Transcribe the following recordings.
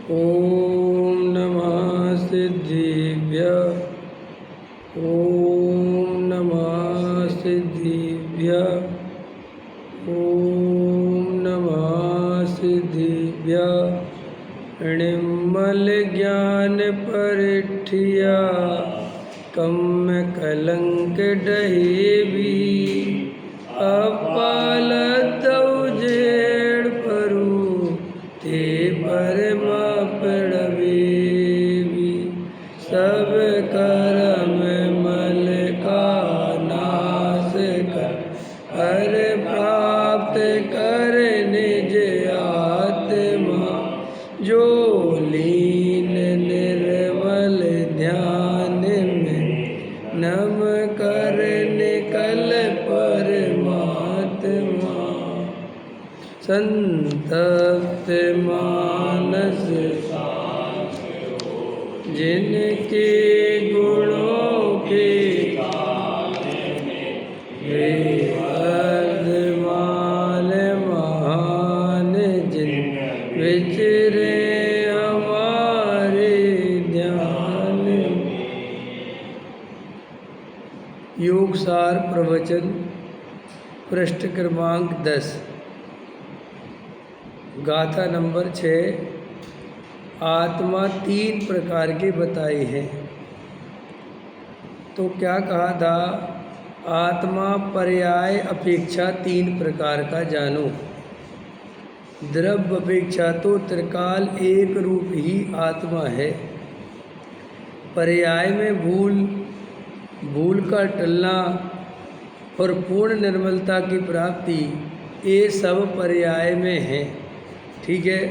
ओम नमः सिद्धिभ्य। ओम नमः सिद्धिभ्य। ओम नमः सिद्धिभ्य। निर्मल ज्ञान परिठिया कम कलंक डहेबी। अपालत उजेड़ परू ते परम पड़वेबी। सब करम मल का नाश कर हर प्राप्त कर निज आत्मा। जो लीन निर्मल ध्यान में नम कर निकल परमात्मा। संतप्त मानस जिनके गुणों के वे अर्धमाल महान जिन विचरे हमारे ध्यान। योग सार प्रवचन पृष्ठ क्रमांक 10 गाथा नंबर 6। आत्मा 3 प्रकार की बताई है। तो क्या कहा था? आत्मा पर्याय अपेक्षा 3 प्रकार का जानो। द्रव्य अपेक्षा तो त्रिकाल एक रूप ही आत्मा है। पर्याय में भूल का टलना और पूर्ण निर्मलता की प्राप्ति, ये सब पर्याय में है। ठीक है।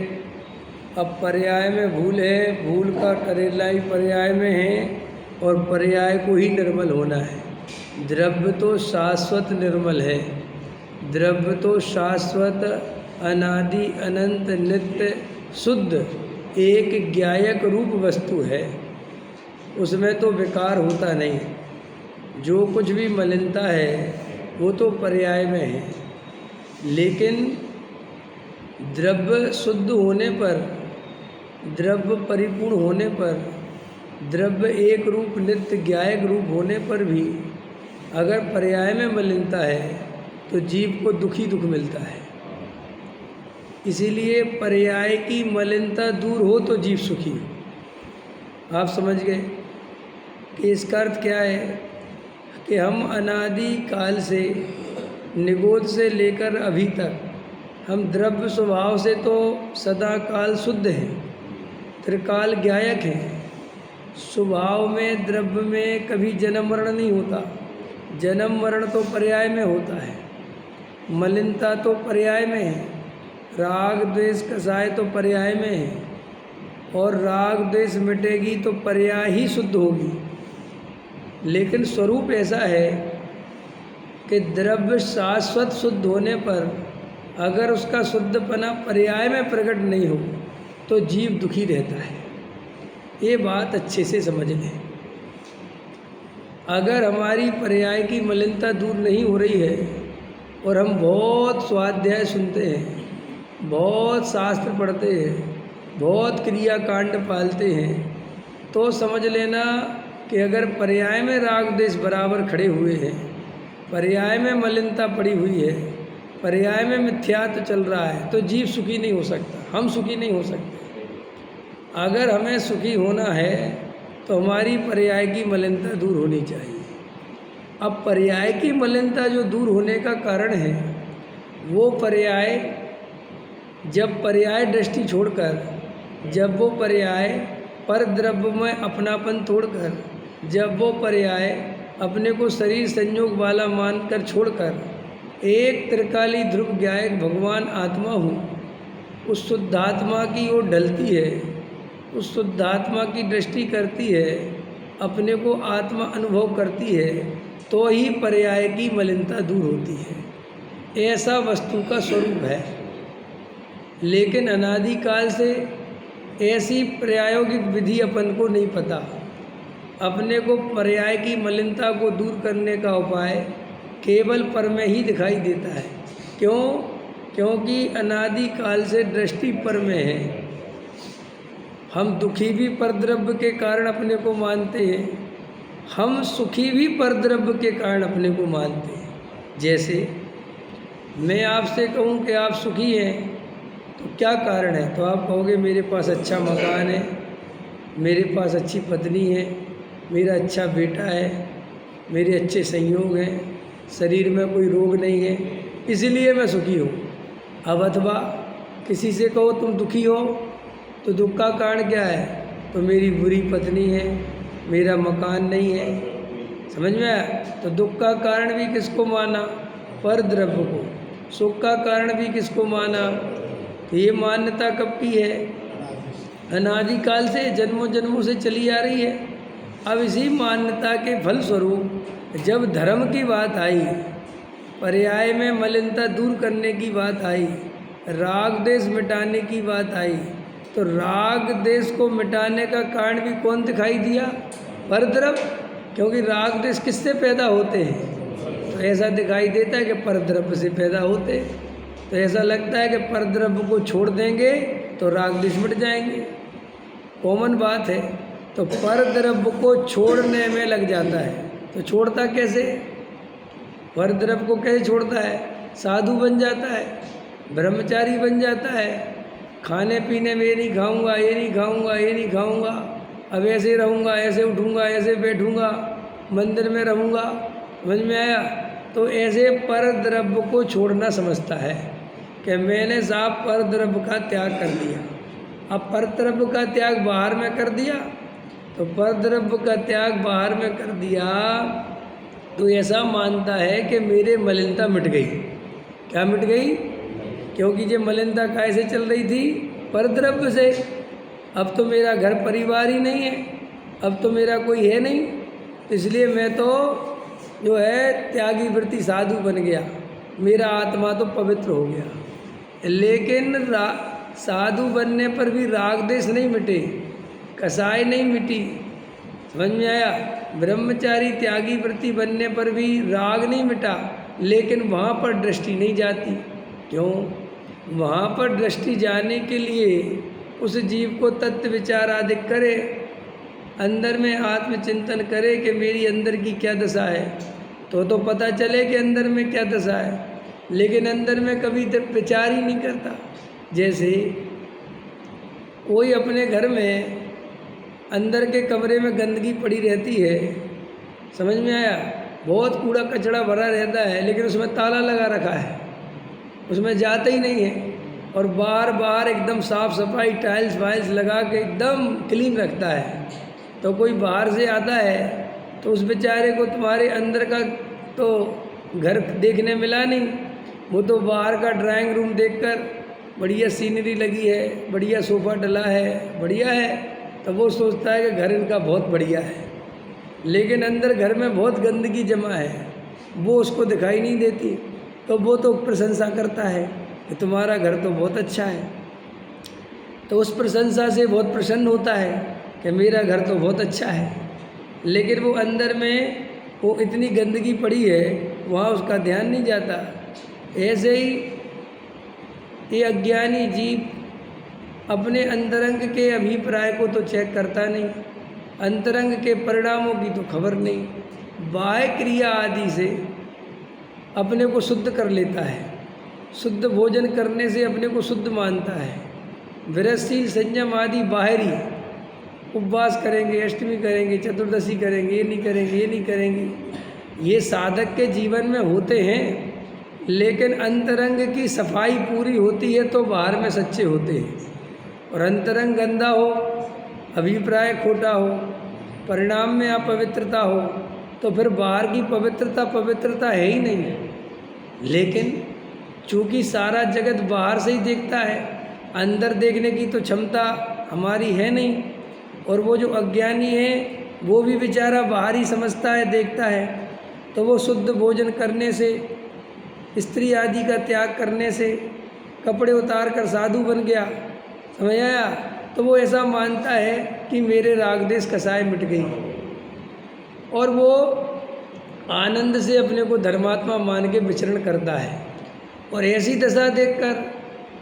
अब पर्याय में भूल है, भूल का टरेला ही पर्याय में है और पर्याय को ही निर्मल होना है। द्रव्य तो शाश्वत निर्मल है। द्रव्य तो शाश्वत अनादि अनंत नित्य शुद्ध एक ज्ञायक रूप वस्तु है। उसमें तो विकार होता नहीं। जो कुछ भी मलिनता है वो तो पर्याय में है। लेकिन द्रव्य शुद्ध होने पर, द्रव्य परिपूर्ण होने पर, द्रव्य एक रूप नित्य ज्ञायक रूप होने पर भी अगर पर्याय में मलिनता है तो जीव को दुख मिलता है। इसीलिए पर्याय की मलिनता दूर हो तो जीव सुखी हो। आप समझ गए कि इसका अर्थ क्या है? कि हम अनादि काल से, निगोद से लेकर अभी तक हम द्रव्य स्वभाव से तो सदा काल शुद्ध हैं, त्रिकाल ज्ञायक हैं। स्वभाव में द्रव्य में कभी जन्म मरण नहीं होता। जन्म मरण तो पर्याय में होता है। मलिनता तो पर्याय में है। राग द्वेष कसाय तो पर्याय में है। और राग द्वेष मिटेगी तो पर्याय ही शुद्ध होगी। लेकिन स्वरूप ऐसा है कि द्रव्य शाश्वत शुद्ध होने पर अगर उसका शुद्धपना पर्याय में प्रकट नहीं हो तो जीव दुखी रहता है। ये बात अच्छे से समझ लें। अगर हमारी पर्याय की मलिनता दूर नहीं हो रही है और हम बहुत स्वाध्याय सुनते हैं, बहुत शास्त्र पढ़ते हैं, बहुत क्रियाकांड पालते हैं, तो समझ लेना कि अगर पर्याय में राग देश बराबर खड़े हुए हैं, पर्याय में मलिनता पड़ी हुई है, पर्याय में मिथ्यात्व चल रहा है, तो जीव सुखी नहीं हो सकता, हम सुखी नहीं हो सकते। अगर हमें सुखी होना है तो हमारी पर्याय की मलिनता दूर होनी चाहिए। अब पर्याय की मलिनता जो दूर होने का कारण है, वो पर्याय जब पर्याय दृष्टि छोड़कर, जब वो पर्याय पर द्रव्य में अपनापन तोड़कर, जब वो पर्याय अपने को शरीर संयोग वाला मानकर छोड़कर एक त्रिकाली ध्रुव ज्ञायक भगवान आत्मा हूँ, उस शुद्धात्मा की ओर ढलती है, उस शुद्धात्मा की दृष्टि करती है, अपने को आत्मा अनुभव करती है, तो ही पर्याय की मलिनता दूर होती है। ऐसा वस्तु का स्वरूप है। लेकिन अनादिकाल से ऐसी प्रायोगिक विधि अपन को नहीं पता। अपने को पर्याय की मलिनता को दूर करने का उपाय केवल पर में ही दिखाई देता है। क्यों? क्योंकि अनादिकाल से दृष्टि पर में है। हम दुखी भी परद्रव्य के कारण अपने को मानते हैं, हम सुखी भी परद्रव्य के कारण अपने को मानते हैं। जैसे मैं आपसे कहूँ कि आप सुखी हैं तो क्या कारण है, तो आप कहोगे मेरे पास अच्छा मकान है, मेरे पास अच्छी पत्नी है, मेरा अच्छा बेटा है, मेरे अच्छे संयोग हैं, शरीर में कोई रोग नहीं है, इसीलिए मैं सुखी हूँ। अब अथवा किसी से कहो तुम दुखी हो तो दुख का कारण क्या है, तो मेरी बुरी पत्नी है, मेरा मकान नहीं है, समझ में आया। तो दुख का कारण भी किसको माना, पर द्रव्य को। सुख का कारण भी किसको माना, तो ये मान्यता कब की है, अनादिकाल से, जन्मों जन्मों से चली आ रही है। अब इसी मान्यता के फलस्वरूप जब धर्म की बात आई, पर्याय में मलिनता दूर करने की बात आई, राग देश मिटाने की बात आई, तो राग देश को मिटाने का कारण भी कौन दिखाई दिया, परद्रव्य। क्योंकि राग देश किससे पैदा होते हैं, तो ऐसा दिखाई देता है कि परद्रव्य से पैदा होते हैं। तो ऐसा लगता है कि परद्रव्य को छोड़ देंगे तो राग देश मिट जाएंगे, कॉमन बात है। तो परद्रव्य को छोड़ने में लग जाता है, तो छोड़ता कैसे, परद्रव्य को कैसे छोड़ता है, साधु बन जाता है, ब्रह्मचारी बन जाता है, खाने पीने में ये नहीं खाऊंगा, ये नहीं खाऊंगा, ये नहीं खाऊंगा, अब ऐसे रहूंगा, ऐसे उठूंगा, ऐसे बैठूंगा, मंदिर में रहूंगा, समझ में आया। तो ऐसे परद्रव्य को छोड़ना समझता है कि मैंने साफ परद्रव्य का त्याग कर दिया। अब परद्रव्य का त्याग बाहर में कर दिया, तो परद्रव्य का त्याग बाहर में कर दिया तो ऐसा मानता है कि मेरे मलिनता मिट गई। क्या मिट गई, क्योंकि ये मलिनता कैसे चल रही थी, परद्रव्य से। अब तो मेरा घर परिवार ही नहीं है, अब तो मेरा कोई है नहीं, इसलिए मैं तो जो है त्यागी वृत्ति साधु बन गया, मेरा आत्मा तो पवित्र हो गया। लेकिन साधु बनने पर भी राग देश नहीं मिटे, कसाय नहीं मिटी, समझ में आया। ब्रह्मचारी त्यागी वृत्ति बनने पर भी राग नहीं मिटा, लेकिन वहाँ पर दृष्टि नहीं जाती। क्यों, वहाँ पर दृष्टि जाने के लिए उस जीव को तत्व विचार आदि करे, अंदर में आत्मचिंतन करे कि मेरी अंदर की क्या दशा है, तो पता चले कि अंदर में क्या दशा है। लेकिन अंदर में कभी विचार ही नहीं करता। जैसे कोई अपने घर में अंदर के कमरे में गंदगी पड़ी रहती है, समझ में आया, बहुत कूड़ा कचरा भरा रहता है, लेकिन उसमें ताला लगा रखा है, उसमें जाता ही नहीं है, और बार बार एकदम साफ़ सफाई टाइल्स वाइल्स लगा के एकदम क्लीन रखता है। तो कोई बाहर से आता है तो उस बेचारे को तुम्हारे अंदर का तो घर देखने मिला नहीं, वो तो बाहर का ड्राइंग रूम देखकर बढ़िया सीनरी लगी है, बढ़िया सोफ़ा डला है, बढ़िया है, तो वो सोचता है कि घर इनका बहुत बढ़िया है। लेकिन अंदर घर में बहुत गंदगी जमा है, वो उसको दिखाई नहीं देती, तो वो तो प्रशंसा करता है कि तुम्हारा घर तो बहुत अच्छा है। तो उस प्रशंसा से बहुत प्रसन्न होता है कि मेरा घर तो बहुत अच्छा है, लेकिन वो अंदर में वो इतनी गंदगी पड़ी है, वहाँ उसका ध्यान नहीं जाता। ऐसे ही ये अज्ञानी जीव अपने अंतरंग के अभिप्राय को तो चेक करता नहीं, अंतरंग के परिणामों की तो खबर नहीं, बाह्य क्रिया आदि से अपने को शुद्ध कर लेता है, शुद्ध भोजन करने से अपने को शुद्ध मानता है, विरतशील संयम आदि बाहरी, उपवास करेंगे, अष्टमी करेंगे, चतुर्दशी करेंगे, ये नहीं करेंगे, ये नहीं करेंगे, ये साधक के जीवन में होते हैं। लेकिन अंतरंग की सफाई पूरी होती है तो बाहर में सच्चे होते हैं। और अंतरंग गंदा हो, अभिप्राय खोटा हो, परिणाम में अपवित्रता हो, तो फिर बाहर की पवित्रता है ही नहीं। लेकिन चूँकि सारा जगत बाहर से ही देखता है, अंदर देखने की तो क्षमता हमारी है नहीं, और वो जो अज्ञानी है वो भी बेचारा बाहर ही समझता है, देखता है, तो वो शुद्ध भोजन करने से, स्त्री आदि का त्याग करने से, कपड़े उतार कर साधु बन गया, समझ आया, तो वो ऐसा मानता है कि मेरे रागदेश कसाय मिट गई, और वो आनंद से अपने को धर्मात्मा मान के विचरण करता है। और ऐसी दशा देखकर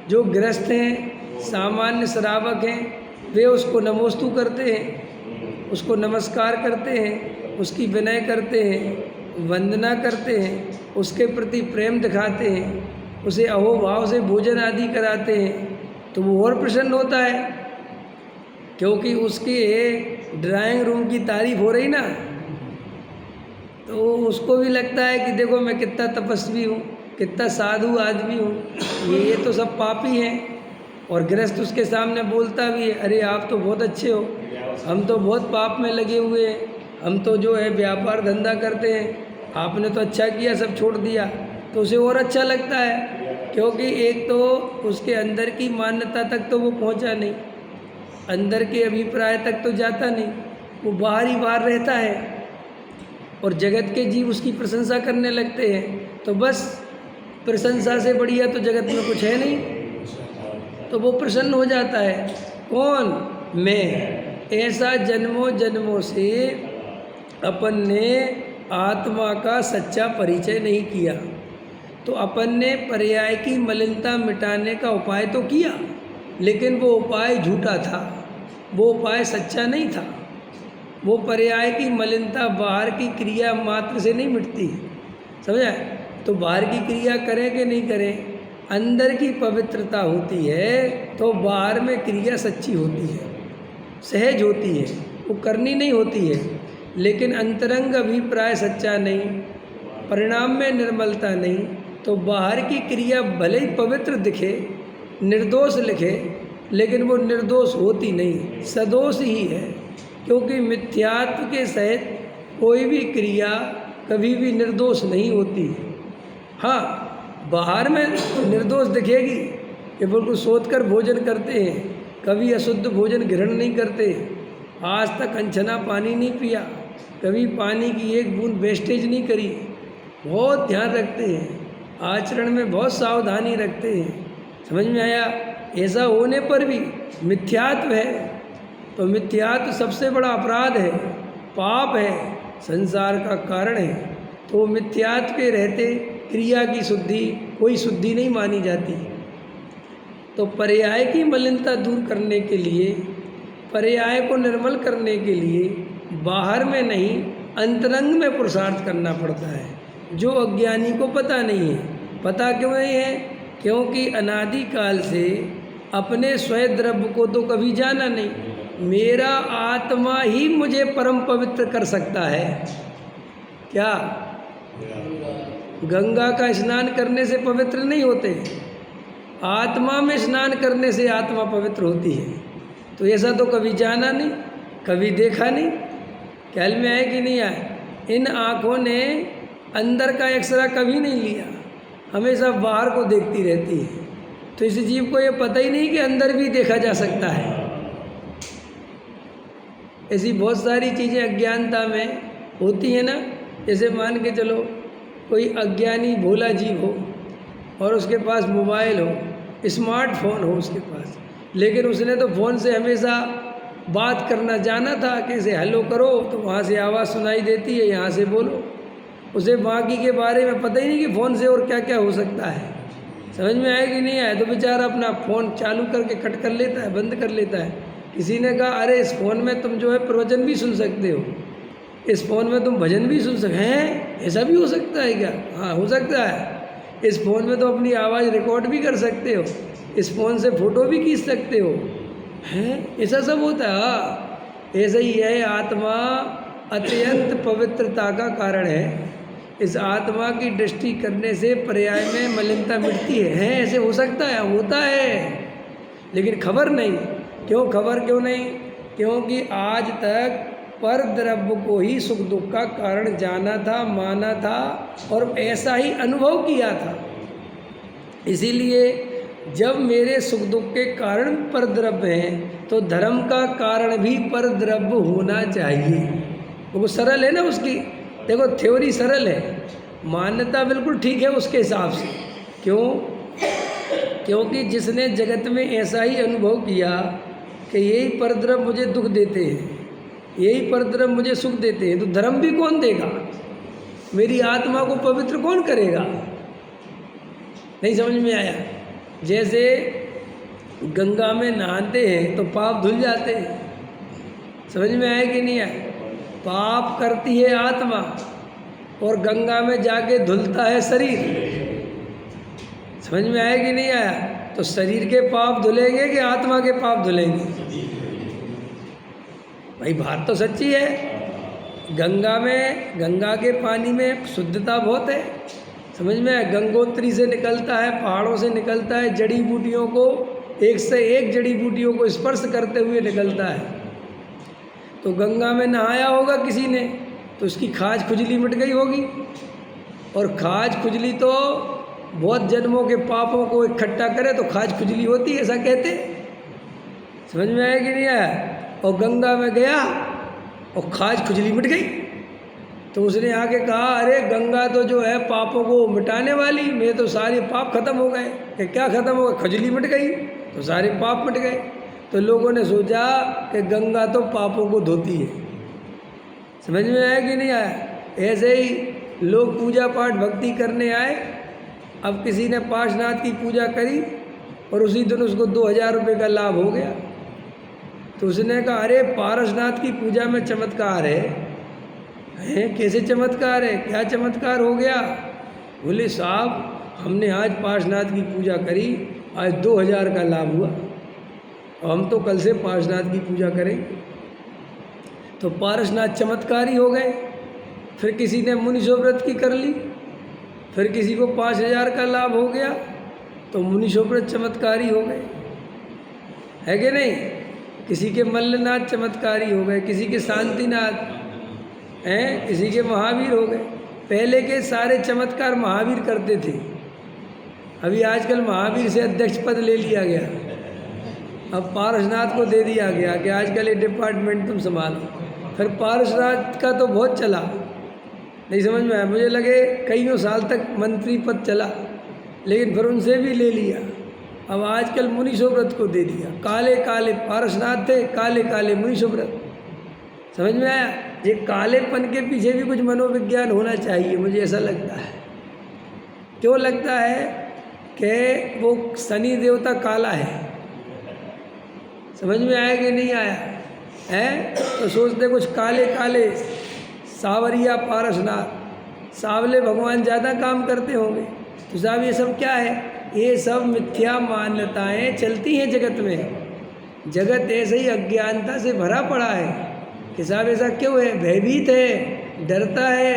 जो गृहस्थ हैं, सामान्य श्रावक हैं, वे उसको नमोस्तु करते हैं, उसको नमस्कार करते हैं, उसकी विनय करते हैं, वंदना करते हैं, उसके प्रति प्रेम दिखाते हैं, उसे अहोभाव से भोजन आदि कराते हैं, तो वो और प्रसन्न होता है, क्योंकि उसके ड्राइंग रूम की तारीफ हो रही ना, तो उसको भी लगता है कि देखो मैं कितना तपस्वी हूँ, कितना साधु आदमी हूँ, ये तो सब पापी हैं। और गृहस्थ उसके सामने बोलता भी है, अरे आप तो बहुत अच्छे हो, हम तो बहुत पाप में लगे हुए हैं, हम तो जो है व्यापार धंधा करते हैं, आपने तो अच्छा किया सब छोड़ दिया। तो उसे और अच्छा लगता है, क्योंकि एक तो उसके अंदर की मान्यता तक तो वो पहुंचा नहीं, अंदर के अभिप्राय तक तो जाता नहीं, वो बाहर ही बाहर रहता है, और जगत के जीव उसकी प्रशंसा करने लगते हैं। तो बस प्रशंसा से बढ़िया तो जगत में कुछ है नहीं, तो वो प्रसन्न हो जाता है। कौन? मैं। ऐसा जन्मों जन्मों से अपन ने आत्मा का सच्चा परिचय नहीं किया, तो अपन ने पर्याय की मलिनता मिटाने का उपाय तो किया, लेकिन वो उपाय झूठा था, वो उपाय सच्चा नहीं था। वो पर्याय की मलिनता बाहर की क्रिया मात्र से नहीं मिटती, समझा? तो बाहर की क्रिया करें कि नहीं करें, अंदर की पवित्रता होती है तो बाहर में क्रिया सच्ची होती है, सहज होती है, वो करनी नहीं होती है। लेकिन अंतरंग अभिप्राय सच्चा नहीं, परिणाम में निर्मलता नहीं, तो बाहर की क्रिया भले ही पवित्र दिखे, निर्दोष लिखे, लेकिन वो निर्दोष होती नहीं, सदोष ही है। क्योंकि मिथ्यात्व के सहित कोई भी क्रिया कभी भी निर्दोष नहीं होती। हाँ, बाहर में निर्दोष दिखेगी कि बिल्कुल सोच कर भोजन करते हैं, कभी अशुद्ध भोजन ग्रहण नहीं करते, आज तक अनछना पानी नहीं पिया, कभी पानी की एक बूंद वेस्टेज नहीं करी, बहुत ध्यान रखते हैं, आचरण में बहुत सावधानी रखते हैं। समझ में आया? ऐसा होने पर भी मिथ्यात्व है, तो मिथ्यात्व सबसे बड़ा अपराध है, पाप है, संसार का कारण है। तो मिथ्यात्व के रहते क्रिया की शुद्धि कोई शुद्धि नहीं मानी जाती। तो पर्याय की मलिनता दूर करने के लिए, पर्याय को निर्मल करने के लिए बाहर में नहीं अंतरंग में पुरुषार्थ करना पड़ता है, जो अज्ञानी को पता नहीं है। पता क्यों नहीं है? क्योंकि अनादिकाल से अपने स्वयं द्रव्य को तो कभी जाना नहीं। मेरा आत्मा ही मुझे परम पवित्र कर सकता है। क्या? गंगा का स्नान करने से पवित्र नहीं होते, आत्मा में स्नान करने से आत्मा पवित्र होती है। तो ऐसा तो कभी जाना नहीं, कभी देखा नहीं। ख्याल में आए कि नहीं आए? इन आँखों ने अंदर का एक्सरा कभी नहीं लिया, हमेशा बाहर को देखती रहती है। तो इस जीव को ये पता ही नहीं कि अंदर भी देखा जा सकता है। ऐसी बहुत सारी चीज़ें अज्ञानता में होती हैं ना। जैसे मान के चलो कोई अज्ञानी भोला जीव हो और उसके पास मोबाइल हो, स्मार्टफोन हो उसके पास, लेकिन उसने तो फ़ोन से हमेशा बात करना जाना था कि इसे हेलो करो तो वहाँ से आवाज़ सुनाई देती है, यहाँ से बोलो। उसे बाकी के बारे में पता ही नहीं कि फ़ोन से और क्या क्या हो सकता है। समझ में आए कि नहीं आए? तो बेचारा अपना फ़ोन चालू करके कट कर लेता है, बंद कर लेता है। किसी ने कहा अरे इस फ़ोन में तुम जो है प्रवचन भी सुन सकते हो, इस फ़ोन में तुम भजन भी सुन सकते हैं। ऐसा भी हो सकता है क्या? हाँ, हो सकता है। इस फ़ोन में तो अपनी आवाज़ रिकॉर्ड भी कर सकते हो, इस फ़ोन से फ़ोटो भी खींच सकते हो। हैं? ऐसा सब होता है। हाँ, ऐसा ही है। आत्मा अत्यंत पवित्रता का कारण है। इस आत्मा की दृष्टि करने से पर्याय में मलिनता मिटती है। हैं? ऐसे हो सकता है? होता है, लेकिन खबर नहीं। क्यों खबर क्यों नहीं? क्योंकि आज तक पर द्रव्य को ही सुख दुख का कारण जाना था, माना था और ऐसा ही अनुभव किया था। इसीलिए जब मेरे सुख दुख के कारण पर द्रव्य हैं तो धर्म का कारण भी पर द्रव्य होना चाहिए। वो सरल है ना उसकी। देखो थ्योरी सरल है, मान्यता बिल्कुल ठीक है उसके हिसाब से। क्यों? क्योंकि जिसने जगत में ऐसा ही अनुभव किया कि यही परद्रव्य मुझे दुख देते हैं, यही परद्रव्य मुझे सुख देते हैं, तो धर्म भी कौन देगा? मेरी आत्मा को पवित्र कौन करेगा? नहीं समझ में आया? जैसे गंगा में नहाते हैं तो पाप धुल जाते हैं। समझ में आए कि नहीं आए? पाप करती है आत्मा और गंगा में जाके धुलता है शरीर। समझ में आया कि नहीं आया? तो शरीर के पाप धुलेंगे कि आत्मा के पाप धुलेंगे? भाई बात तो सच्ची है। गंगा के पानी में शुद्धता बहुत है। समझ में आया? गंगोत्री से निकलता है, पहाड़ों से निकलता है, जड़ी बूटियों को एक से एक जड़ी बूटियों को स्पर्श करते हुए निकलता है। तो गंगा में नहाया होगा किसी ने तो उसकी खाज खुजली मिट गई होगी। और खाज खुजली तो बहुत जन्मों के पापों को इकट्ठा करे तो खाज खुजली होती है, ऐसा कहते। समझ में आया कि नहीं आया? और गंगा में गया और खाज खुजली मिट गई तो उसने आके कहा, अरे गंगा तो जो है पापों को मिटाने वाली, मेरे तो सारे पाप खत्म हो गए। कि क्या खत्म हो गए? खुजली मिट गई तो सारे पाप मिट गए। तो लोगों ने सोचा कि गंगा तो पापों को धोती है। समझ में आया कि नहीं आया? ऐसे ही लोग पूजा पाठ भक्ति करने आए। अब किसी ने पार्श्वनाथ की पूजा करी और उसी दिन उसको 2000 रुपये का लाभ हो गया। तो उसने कहा, अरे पार्श्वनाथ की पूजा में चमत्कार है। कैसे चमत्कार है? क्या चमत्कार हो गया? बोले साहब, हमने आज पार्श्वनाथ की पूजा करी, आज 2000 का लाभ हुआ। हम तो कल से पार्श्वनाथ की पूजा करेंगे। तो पार्श्वनाथ चमत्कारी हो गए। फिर किसी ने मुनीश्वर व्रत की कर ली, फिर किसी को 5000 का लाभ हो गया। तो मुनीश्वर व्रत चमत्कारी हो गए, है कि नहीं? किसी के मल्लनाथ चमत्कारी हो गए, किसी के शांतिनाथ हैं, किसी के महावीर हो गए। पहले के सारे चमत्कार महावीर करते थे। अभी आजकल महावीर से अध्यक्ष पद ले लिया गया। अब पार्श्वनाथ को दे दिया गया कि आजकल ये डिपार्टमेंट तुम संभालो। फिर पार्श्वनाथ का तो बहुत चला, नहीं समझ में आया। मुझे लगे कईयों साल तक मंत्री पद चला, लेकिन फिर उनसे भी ले लिया। अब आजकल मुनीश्वर व्रत को दे दिया। काले काले पार्श्वनाथ थे, काले काले मुनीश्वर व्रत। समझ में आया? ये कालेपन के पीछे भी कुछ मनोविज्ञान होना चाहिए, मुझे ऐसा लगता है। क्यों लगता है? कि वो शनि देवता काला है। समझ में आया कि नहीं आया? है तो सोचते कुछ काले काले सावरिया पार्श्वनाथ, सावले भगवान ज़्यादा काम करते होंगे। तो साहब ये सब क्या है? ये सब मिथ्या मान्यताएं चलती हैं जगत में। जगत ऐसे ही अज्ञानता से भरा पड़ा है कि साहब ऐसा क्यों है? भयभीत है, डरता है,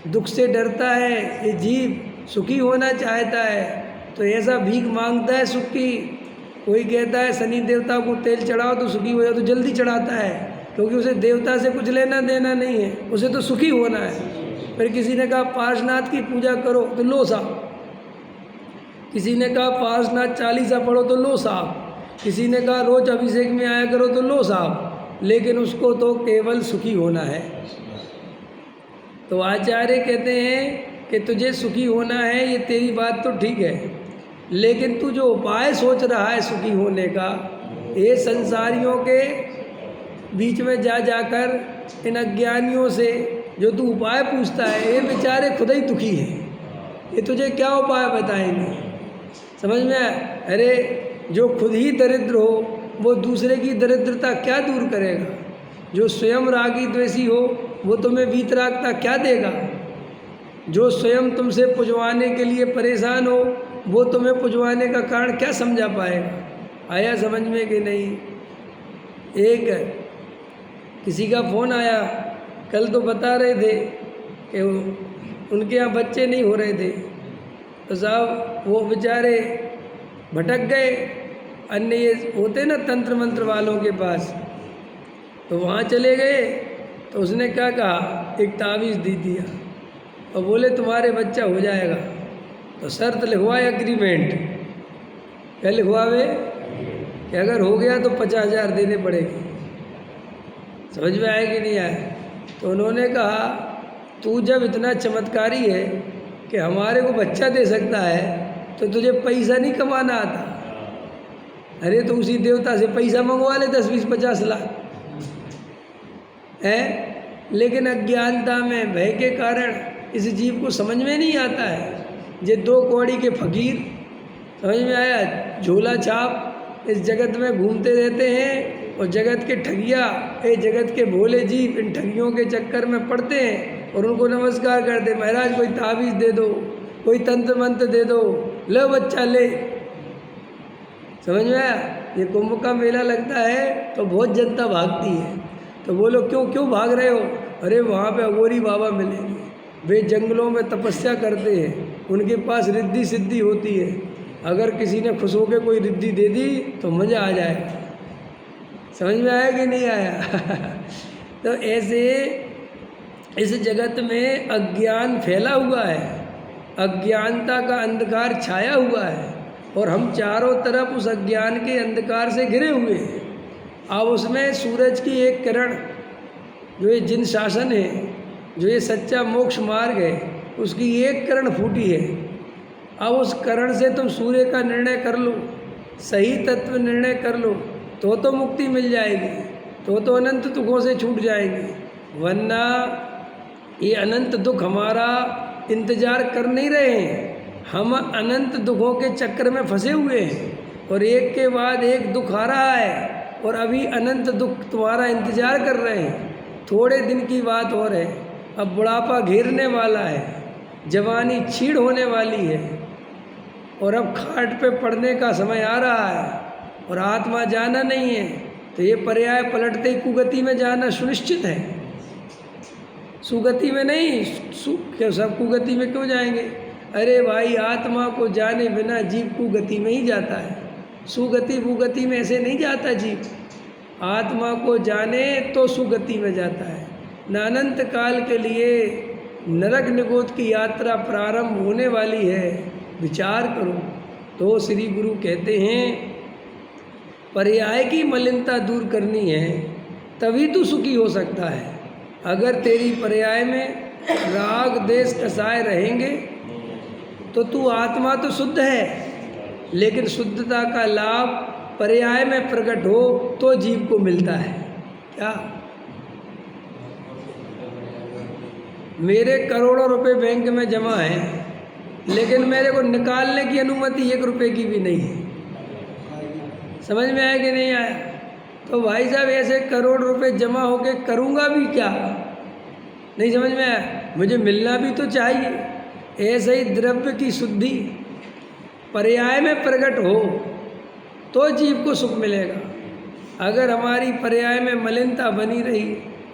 दुख से डरता है। ये जीव सुखी होना चाहता है तो ऐसा भीख मांगता है सुख की। कोई कहता है शनि देवता को तेल चढ़ाओ तो सुखी हो जाओ, तो जल्दी चढ़ाता है क्योंकि उसे देवता से कुछ लेना देना नहीं है, उसे तो सुखी होना है। फिर किसी ने कहा पार्श्वनाथ की पूजा करो तो लो साहब, किसी ने कहा पार्श्वनाथ चालीसा पढ़ो तो लो साहब, किसी ने कहा रोज अभिषेक में आया करो तो लो साहब, लेकिन उसको तो केवल सुखी होना है। तो आचार्य कहते हैं कि तुझे सुखी होना है, ये तेरी बात तो ठीक है, लेकिन तू जो उपाय सोच रहा है सुखी होने का, ये संसारियों के बीच में जा जाकर इन अज्ञानियों से जो तू उपाय पूछता है, ये बेचारे खुद ही दुखी हैं, ये तुझे क्या उपाय बताएंगे? समझ में आया? अरे जो खुद ही दरिद्र हो वो दूसरे की दरिद्रता क्या दूर करेगा? जो स्वयं रागी द्वेषी हो वो तुम्हें वीतरागता क्या देगा? जो स्वयं तुमसे पुजवाने के लिए परेशान हो वो तुम्हें पुजवाने का कारण क्या समझा पाएगा? आया समझ में कि नहीं? एक किसी का फ़ोन आया, कल तो बता रहे थे कि उनके यहाँ बच्चे नहीं हो रहे थे, तो साहब वो बेचारे भटक गए। अन्य ये होते ना तंत्र मंत्र वालों के पास, तो वहाँ चले गए। तो उसने क्या कहा, एक तावीज़ दी दिया और बोले तुम्हारे बच्चा हो जाएगा। तो शर्त लिखवाए, एग्रीमेंट। क्या लिखवावे कि अगर हो गया तो 50,000 देने पड़ेंगे। समझ में आया कि नहीं आया? तो उन्होंने कहा तू जब इतना चमत्कारी है कि हमारे को बच्चा दे सकता है तो तुझे पैसा नहीं कमाना आता। अरे तो उसी देवता से पैसा मंगवा ले 10, 20, 50 लाख है। लेकिन अज्ञानता में भय के कारण इस जीव को समझ में नहीं आता है। ये 2 कौड़ी के फकीर, समझ में आया, झोला छाप इस जगत में घूमते रहते हैं और जगत के ठगिया, ये जगत के भोले जीव इन ठगियों के चक्कर में पड़ते हैं और उनको नमस्कार करते, महाराज कोई ताबीज़ दे दो, कोई तंत्र मंत्र दे दो, लो बच्चा ले। समझ में आया? ये कुंभ का मेला लगता है तो बहुत जनता भागती है। तो बोलो क्यों क्यों भाग रहे हो? अरे वहाँ पे अघोरी बाबा मिलेंगे, वे जंगलों में तपस्या करते हैं, उनके पास रिद्धि सिद्धि होती है। अगर किसी ने खुश होकर कोई रिद्धि दे दी तो मज़ा आ जाएगा। समझ में आया कि नहीं आया? तो ऐसे इस जगत में अज्ञान फैला हुआ है, अज्ञानता का अंधकार छाया हुआ है और हम चारों तरफ उस अज्ञान के अंधकार से घिरे हुए हैं। अब उसमें सूरज की एक किरण, जो ये जिन शासन है, जो ये सच्चा मोक्ष मार्ग है, उसकी एक किरण फूटी है। अब उस किरण से तुम सूर्य का निर्णय कर लो, सही तत्व निर्णय कर लो, तो मुक्ति मिल जाएगी, तो अनंत दुखों से छूट जाएंगे। वरना ये अनंत दुख हमारा इंतजार कर नहीं रहे हैं, हम अनंत दुखों के चक्कर में फंसे हुए हैं और एक के बाद एक दुख आ रहा है और अभी अनंत दुख तुम्हारा इंतजार कर रहे हैं। थोड़े दिन की बात और है, अब बुढ़ापा घेरने वाला है, जवानी छीड़ होने वाली है और अब खाट पे पड़ने का समय आ रहा है और आत्मा जाना नहीं है। तो ये पर्याय पलटते ही कुगति में जाना सुनिश्चित है, सुगति में नहीं। क्यों सब कुगति में क्यों जाएंगे? अरे भाई, आत्मा को जाने बिना जीव कुगति में ही जाता है, सुगति भूगति में ऐसे नहीं जाता जीव। आत्मा को जाने तो सुगति में जाता है। न अनंत काल के लिए नरक निगोद की यात्रा प्रारंभ होने वाली है, विचार करो। तो श्री गुरु कहते हैं पर्याय की मलिनता दूर करनी है तभी तू सुखी हो सकता है। अगर तेरी पर्याय में राग देश कसाए रहेंगे तो तू आत्मा तो शुद्ध है, लेकिन शुद्धता का लाभ पर्याय में प्रकट हो तो जीव को मिलता है। क्या मेरे करोड़ों रुपए बैंक में जमा हैं, लेकिन मेरे को निकालने की अनुमति 1 रुपए की भी नहीं है। समझ में आया कि नहीं आया? तो भाई साहब, ऐसे करोड़ रुपए जमा होके करूँगा भी क्या? नहीं समझ में आया? मुझे मिलना भी तो चाहिए। ऐसे ही द्रव्य की शुद्धि पर्याय में प्रकट हो तो जीव को सुख मिलेगा। अगर हमारी पर्याय में मलिनता बनी रही,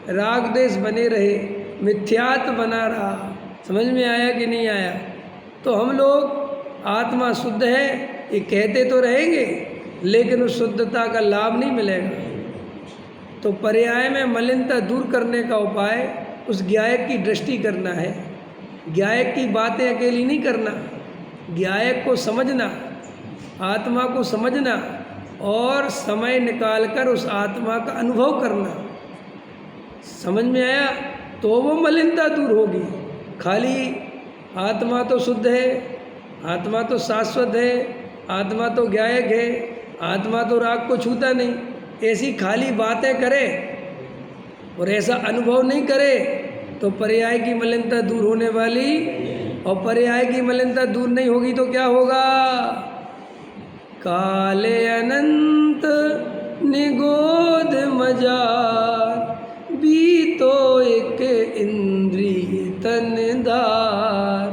राग देश बने रहे, मिथ्यात्व बना रहा, समझ में आया कि नहीं आया? तो हम लोग आत्मा शुद्ध है ये कहते तो रहेंगे, लेकिन उस शुद्धता का लाभ नहीं मिलेगा। तो पर्याय में मलिनता दूर करने का उपाय उस ज्ञायक की दृष्टि करना है। ज्ञायक की बातें अकेली नहीं करना, ज्ञायक को समझना, आत्मा को समझना और समय निकालकर उस आत्मा का अनुभव करना। समझ में आया? तो वो मलिनता दूर होगी। खाली आत्मा तो शुद्ध है, आत्मा तो शाश्वत है, आत्मा तो ज्ञायक है, आत्मा तो राग को छूता नहीं, ऐसी खाली बातें करे और ऐसा अनुभव नहीं करे तो पर्याय की मलिनता दूर होने वाली। और पर्याय की मलिनता दूर नहीं होगी तो क्या होगा? काले अनंत निगोद मजार बीतो एक इंद्रिय तनदार।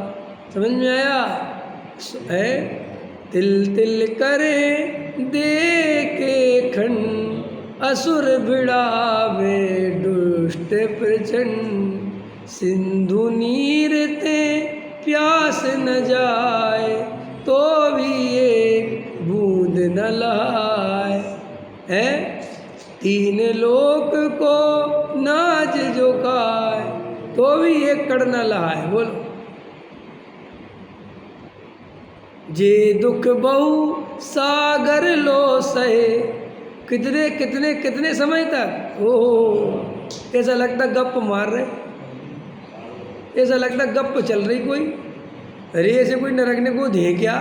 समझ में आया? है तिल तिल करे देखे खंड असुर भिड़ावे दुष्ट प्रचंड सिंधु नीर ते प्यास न जाए तो भी एक बूंद न लहाए। है 3 लोक को नाज जो खाए तो भी एक कड़ न लहाए। बोलो, जे दुख बहु सागर लो सहे। कितने कितने कितने समय तक? ओह, ऐसा लगता गप मार रहे, ऐसा लगता गप चल रही कोई। अरे ऐसे कोई नरकने को दे क्या?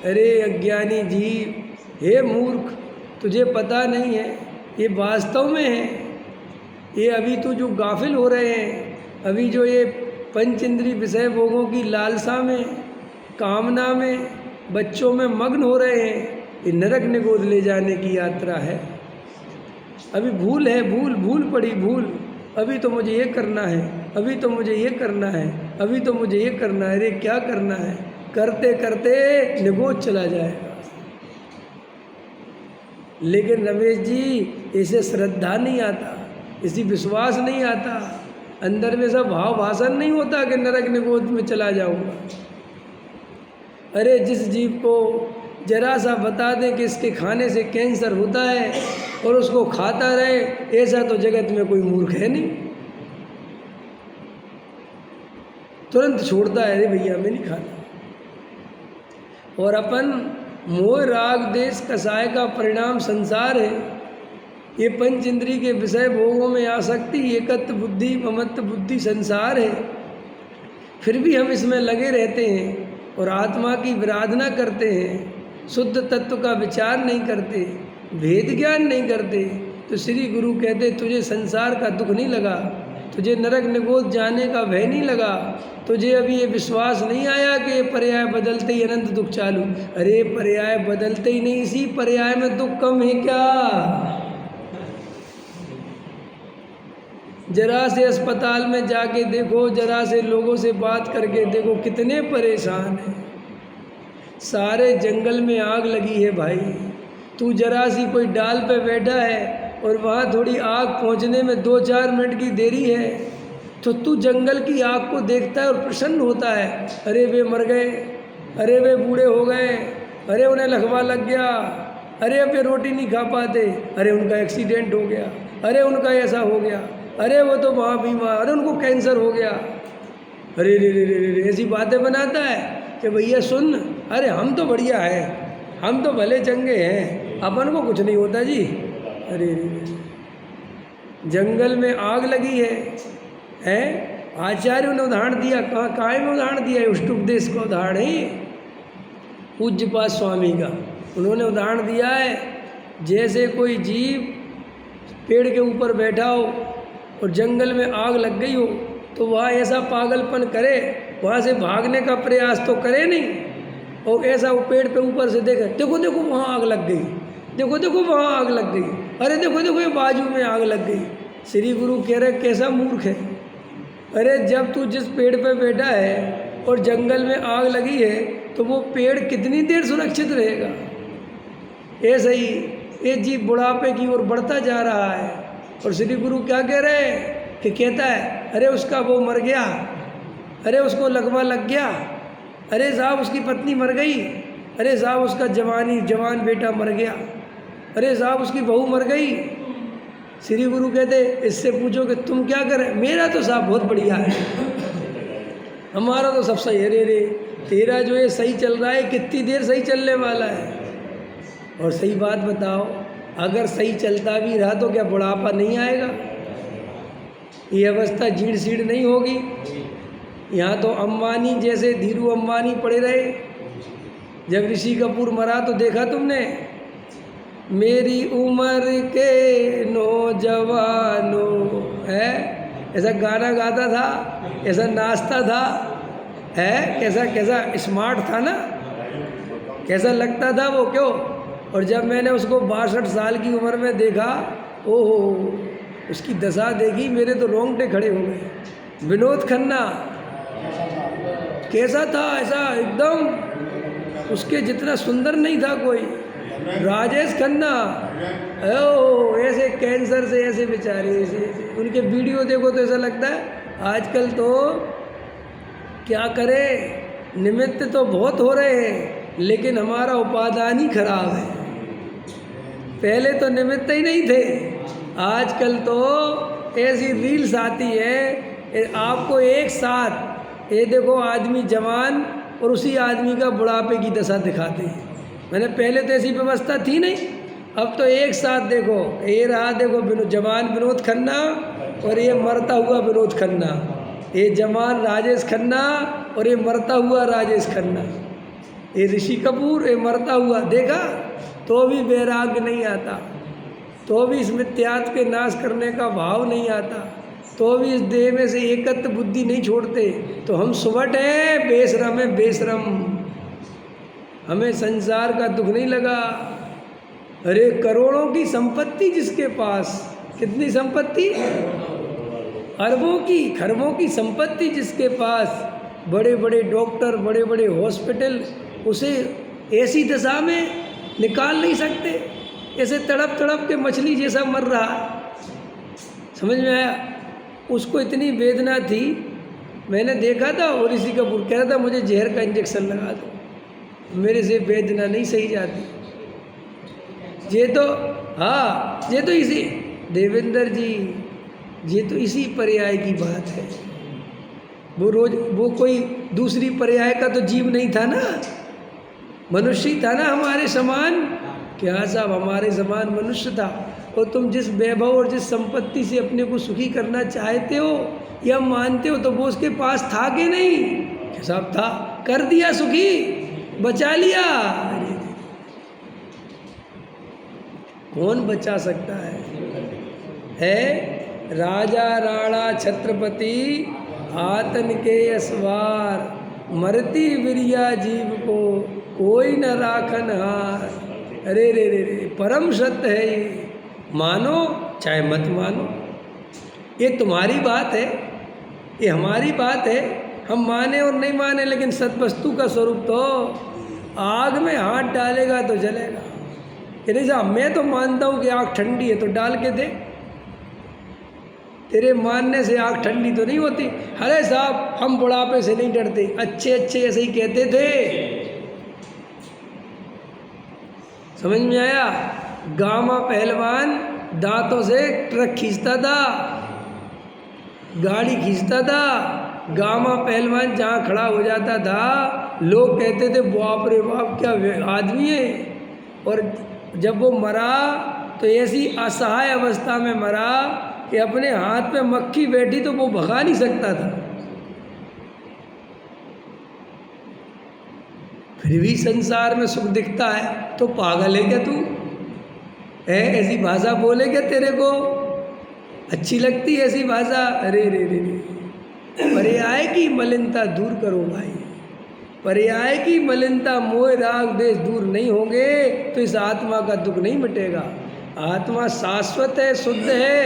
अरे अज्ञानी जीव, हे मूर्ख, तुझे पता नहीं है ये वास्तव में है। ये अभी तो जो गाफिल हो रहे हैं, अभी जो ये पंच इंद्रिय विषय भोगों की लालसा में, कामना में, बच्चों में मग्न हो रहे हैं, ये नरक निगोद ले जाने की यात्रा है। अभी भूल है, भूल पड़ी भूल। अभी तो मुझे ये करना है, अभी तो मुझे ये करना है, अभी तो मुझे ये करना है। अरे क्या करना है? करते करते निगोद चला जाएगा। लेकिन रमेश जी, इसे श्रद्धा नहीं आता, इसी विश्वास नहीं आता, अंदर में सब भाव भाषण नहीं होता कि नरक निगोद में चला जाऊंगा। अरे जिस जीव को जरा सा बता दे कि इसके खाने से कैंसर होता है और उसको खाता रहे, ऐसा तो जगत में कोई मूर्ख है नहीं। तुरंत छोड़ता है, अरे भैया मैं नहीं खाता। और अपन मोह राग देश कसाय का परिणाम संसार है। ये पंच इंद्री के विषय भोगों में आसक्ति, एकत्व बुद्धि, ममत्व बुद्धि संसार है। फिर भी हम इसमें लगे रहते हैं और आत्मा की विराधना करते हैं, शुद्ध तत्व का विचार नहीं करते, भेद ज्ञान नहीं करते। तो श्री गुरु कहते तुझे संसार का दुख नहीं लगा, तुझे नरक निगोद जाने का भय नहीं लगा, तुझे अभी ये विश्वास नहीं आया कि ये पर्याय बदलते ही अनंत दुख चालू। अरे पर्याय बदलते ही नहीं, इसी पर्याय में दुख कम है क्या? जरा से अस्पताल में जाके देखो, जरा से लोगों से बात करके देखो, कितने परेशान हैं। सारे जंगल में आग लगी है भाई, तू जरा सी कोई डाल पे बैठा है और वहाँ थोड़ी आग पहुँचने में 2-4 मिनट की देरी है, तो तू जंगल की आग को देखता है और प्रसन्न होता है। अरे वे मर गए, अरे वे बूढ़े हो गए, अरे उन्हें लकवा लग गया, अरे अब वे रोटी नहीं खा पाते, अरे उनका एक्सीडेंट हो गया, अरे उनका ऐसा हो गया, अरे वो तो वहाँ बीमार, अरे उनको कैंसर हो गया। अरे रे रे रे रे, ऐसी बातें बनाता है कि भैया सुन, अरे हम तो बढ़िया हैं, हम तो भले चंगे हैं, अपन को कुछ नहीं होता जी। अरे रे रे, जंगल में आग लगी है? आचार्यों ने उदाहरण दिया, कहाँ में उदाहरण दिया है? अष्टोपदेश का उदाहरण है पूज्यपाद स्वामी का। उन्होंने उदाहरण दिया है, जैसे कोई जीव पेड़ के ऊपर बैठा हो और जंगल में आग लग गई हो, तो वह ऐसा पागलपन करे, वहाँ से भागने का प्रयास तो करे नहीं, और ऐसा वो पेड़ पे ऊपर से देखे, देखो देखो वहाँ आग लग गई, देखो देखो वहाँ आग लग गई, अरे देखो देखो ये बाजू में आग लग गई। श्री गुरु कह रहे कैसा मूर्ख है। अरे जब तू जिस पेड़ पे बैठा है और जंगल में आग लगी है, तो वो पेड़ कितनी देर सुरक्षित रहेगा? ऐसे ही ये जीव बुढ़ापे की ओर बढ़ता जा रहा है। और श्री गुरु क्या कह रहे हैं कि कहता है, अरे उसका वो मर गया, अरे उसको लकवा लग गया, अरे साहब उसकी पत्नी मर गई, अरे साहब उसका जवान बेटा मर गया, अरे साहब उसकी बहू मर गई। श्री गुरु कहते इससे पूछो कि तुम क्या करें? मेरा तो साहब बहुत बढ़िया है, हमारा तो सब सही है। रे रे, तेरा जो ये सही चल रहा है कितनी देर सही चलने वाला है? और सही बात बताओ, अगर सही चलता भी रहा तो क्या बुढ़ापा नहीं आएगा? ये अवस्था जीर्ण शीर्ण नहीं होगी? यहाँ तो अंबानी जैसे धीरू अंबानी पड़े रहे। जब ऋषि कपूर मरा तो देखा तुमने, मेरी उम्र के नौजवानों है, ऐसा गाना गाता था, ऐसा नाचता था, है कैसा कैसा स्मार्ट था ना, कैसा लगता था वो, क्यों? और जब मैंने उसको 62 साल की उम्र में देखा, ओहो, उसकी दशा देखी, मेरे तो रोंगटे खड़े हो गए। विनोद खन्ना कैसा था? ऐसा एकदम उसके जितना सुंदर नहीं था कोई। राजेश खन्ना, ओ ऐसे कैंसर से ऐसे बेचारे, ऐसे उनके वीडियो देखो तो ऐसा लगता है आजकल तो क्या करें, निमित्त तो बहुत हो रहे हैं लेकिन हमारा उपादान ही खराब है। पहले तो निमित्त ही नहीं थे, आजकल तो ऐसी रील्स आती है, आपको एक साथ ये देखो आदमी जवान और उसी आदमी का बुढ़ापे की दशा दिखाते हैं। मैंने पहले तो ऐसी व्यवस्था थी नहीं, अब तो एक साथ देखो, ये रहा देखो जवान विनोद खन्ना और ये मरता हुआ विनोद खन्ना, ये जवान राजेश खन्ना और ये मरता हुआ राजेश खन्ना, ये ऋषि कपूर, ये मरता हुआ। देखा तो भी वैराग्य नहीं आता, तो भी इस मिथ्यात्व के नाश करने का भाव नहीं आता, तो भी इस देह में से एकत्व बुद्धि नहीं छोड़ते। तो हम सुबट हैं, बेशरम है बेशरम, हमें संसार का दुख नहीं लगा। अरे करोड़ों की संपत्ति जिसके पास, कितनी संपत्ति, अरबों की खरबों की संपत्ति जिसके पास, बड़े बड़े डॉक्टर, बड़े बड़े हॉस्पिटल, उसे ऐसी दशा में निकाल नहीं सकते, ऐसे तड़प तड़प के मछली जैसा मर रहा है। समझ में आया? उसको इतनी वेदना थी, मैंने देखा था, और इसी का कह रहा था मुझे जहर का इंजेक्शन लगा दो, मेरे से वेदना नहीं सही जाती। ये तो हाँ, ये तो इसी देवेंद्र जी, ये तो इसी पर्याय की बात है। वो कोई दूसरी पर्याय का तो जीव नहीं था ना, मनुष्य ही था ना हमारे समान। क्या साहब, हमारे समान मनुष्य था। और तुम जिस वैभव और जिस संपत्ति से अपने को सुखी करना चाहते हो या मानते हो, तो वो उसके पास था कि नहीं? क्या साहब था, कर दिया सुखी, बचा लिया। कौन बचा सकता है राजा राणा छत्रपति आतन के असवार, मरती बिरिया जीव को कोई न राखन हार। अरे रे रे रे, परम सत्य है ये, मानो चाहे मत मानो। ये तुम्हारी बात है, ये हमारी बात है, हम माने और नहीं माने, लेकिन सत्वस्तु का स्वरूप तो आग में हाथ डालेगा तो जलेगा। कि नहीं साहब, मैं तो मानता हूँ कि आग ठंडी है, तो डाल के दे। तेरे मानने से आग ठंडी तो नहीं होती। अरे साहब, हम बुढ़ापे से नहीं डरते, अच्छे अच्छे ऐसे ही कहते थे। समझ में आया? गामा पहलवान दांतों से ट्रक खींचता था, गाड़ी खींचता था। गामा पहलवान जहाँ खड़ा हो जाता था, लोग कहते थे बाप रे बाप, क्या आदमी है। और जब वो मरा तो ऐसी असहाय अवस्था में मरा कि अपने हाथ पे मक्खी बैठी तो वो भगा नहीं सकता था, फिर भी संसार में सुख दिखता है। तो पागल है क्या तू? ऐसी भाषा बोले क्या तेरे को अच्छी लगती है ऐसी भाषा? अरे रे रे रे, पर्याय की मलिनता दूर करो भाई, पर्याय की मलिनता, मोह राग देश दूर नहीं होंगे तो इस आत्मा का दुख नहीं मिटेगा। आत्मा शाश्वत है, शुद्ध है,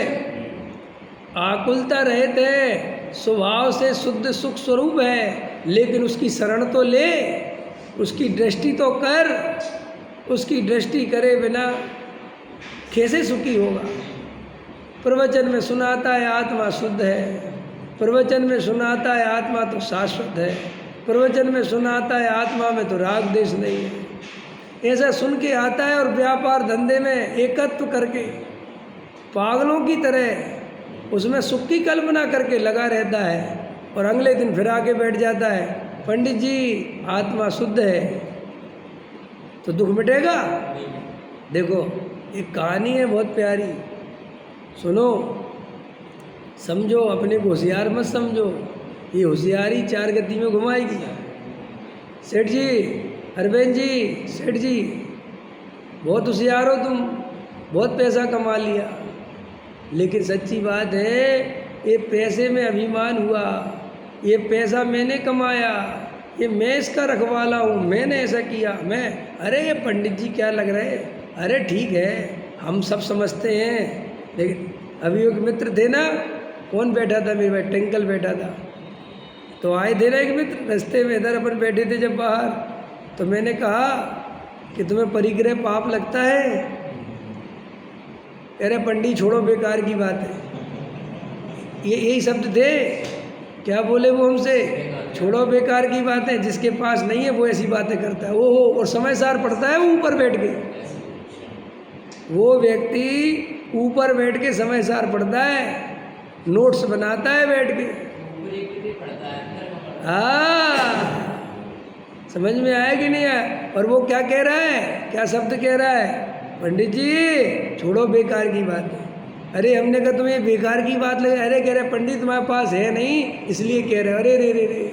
आकुलता रहित है, स्वभाव से शुद्ध सुख स्वरूप है। लेकिन उसकी शरण तो ले, उसकी दृष्टि तो कर। उसकी दृष्टि करे बिना कैसे सुखी होगा? प्रवचन में सुनाता है आत्मा शुद्ध है, प्रवचन में सुनाता है आत्मा तो शाश्वत है, प्रवचन में सुनाता है आत्मा में तो राग देश नहीं है। ऐसा सुन के आता है और व्यापार धंधे में एकत्व करके पागलों की तरह उसमें सुख की कल्पना करके लगा रहता है, और अगले दिन फिर आके बैठ जाता है, पंडित जी आत्मा शुद्ध है तो दुख मिटेगा। देखो एक कहानी है बहुत प्यारी, सुनो, समझो, अपने को होशियार मत समझो, ये होशियारी चार गति में घुमाएगी। सेठ जी, अरविंद जी, सेठ जी बहुत होशियार हो तुम, बहुत पैसा कमा लिया, लेकिन सच्ची बात है ये पैसे में अभिमान हुआ, ये पैसा मैंने कमाया, ये मैं इसका रखवाला हूँ, मैंने ऐसा किया, मैं। अरे ये पंडित जी क्या लग रहे हैं? अरे ठीक है, हम सब समझते हैं, लेकिन अभी एक मित्र थे ना, कौन बैठा था मेरे भाई, टिंकल बैठा था, तो आए थे ना एक मित्र, रास्ते में इधर अपन बैठे थे जब बाहर, तो मैंने कहा कि तुम्हें परिग्रह पाप लगता है? अरे पंडित छोड़ो, बेकार की बात है, ये यही शब्द थे। क्या बोले वो हमसे? छोड़ो बेकार की बात है, जिसके पास नहीं है वो ऐसी बातें करता है। ओहो, और समय सार पड़ता है वो ऊपर बैठ के, वो व्यक्ति ऊपर बैठ के समय सार पढ़ता है, नोट्स बनाता है बैठ के। हाँ, समझ में आया कि नहीं आया? और वो क्या कह रहा है, क्या शब्द कह रहा है? पंडित जी छोड़ो बेकार की बात है। अरे हमने कहा तुम्हें बेकार की बात लगे? अरे कह रहे पंडित तुम्हारे पास है नहीं इसलिए कह रहे। अरे रे रे रे,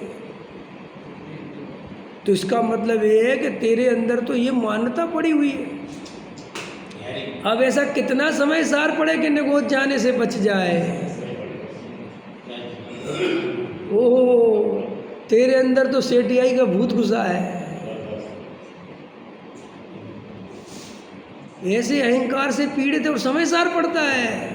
तो इसका मतलब ये है कि तेरे अंदर तो ये मान्यता पड़ी हुई है। अब ऐसा कितना समय सार पड़े कि निगोद जाने से बच जाए। ओह, तेरे अंदर तो सेठियाई का भूत घुसा है। ऐसे अहंकार से पीड़ित है और समय सार पढ़ता है।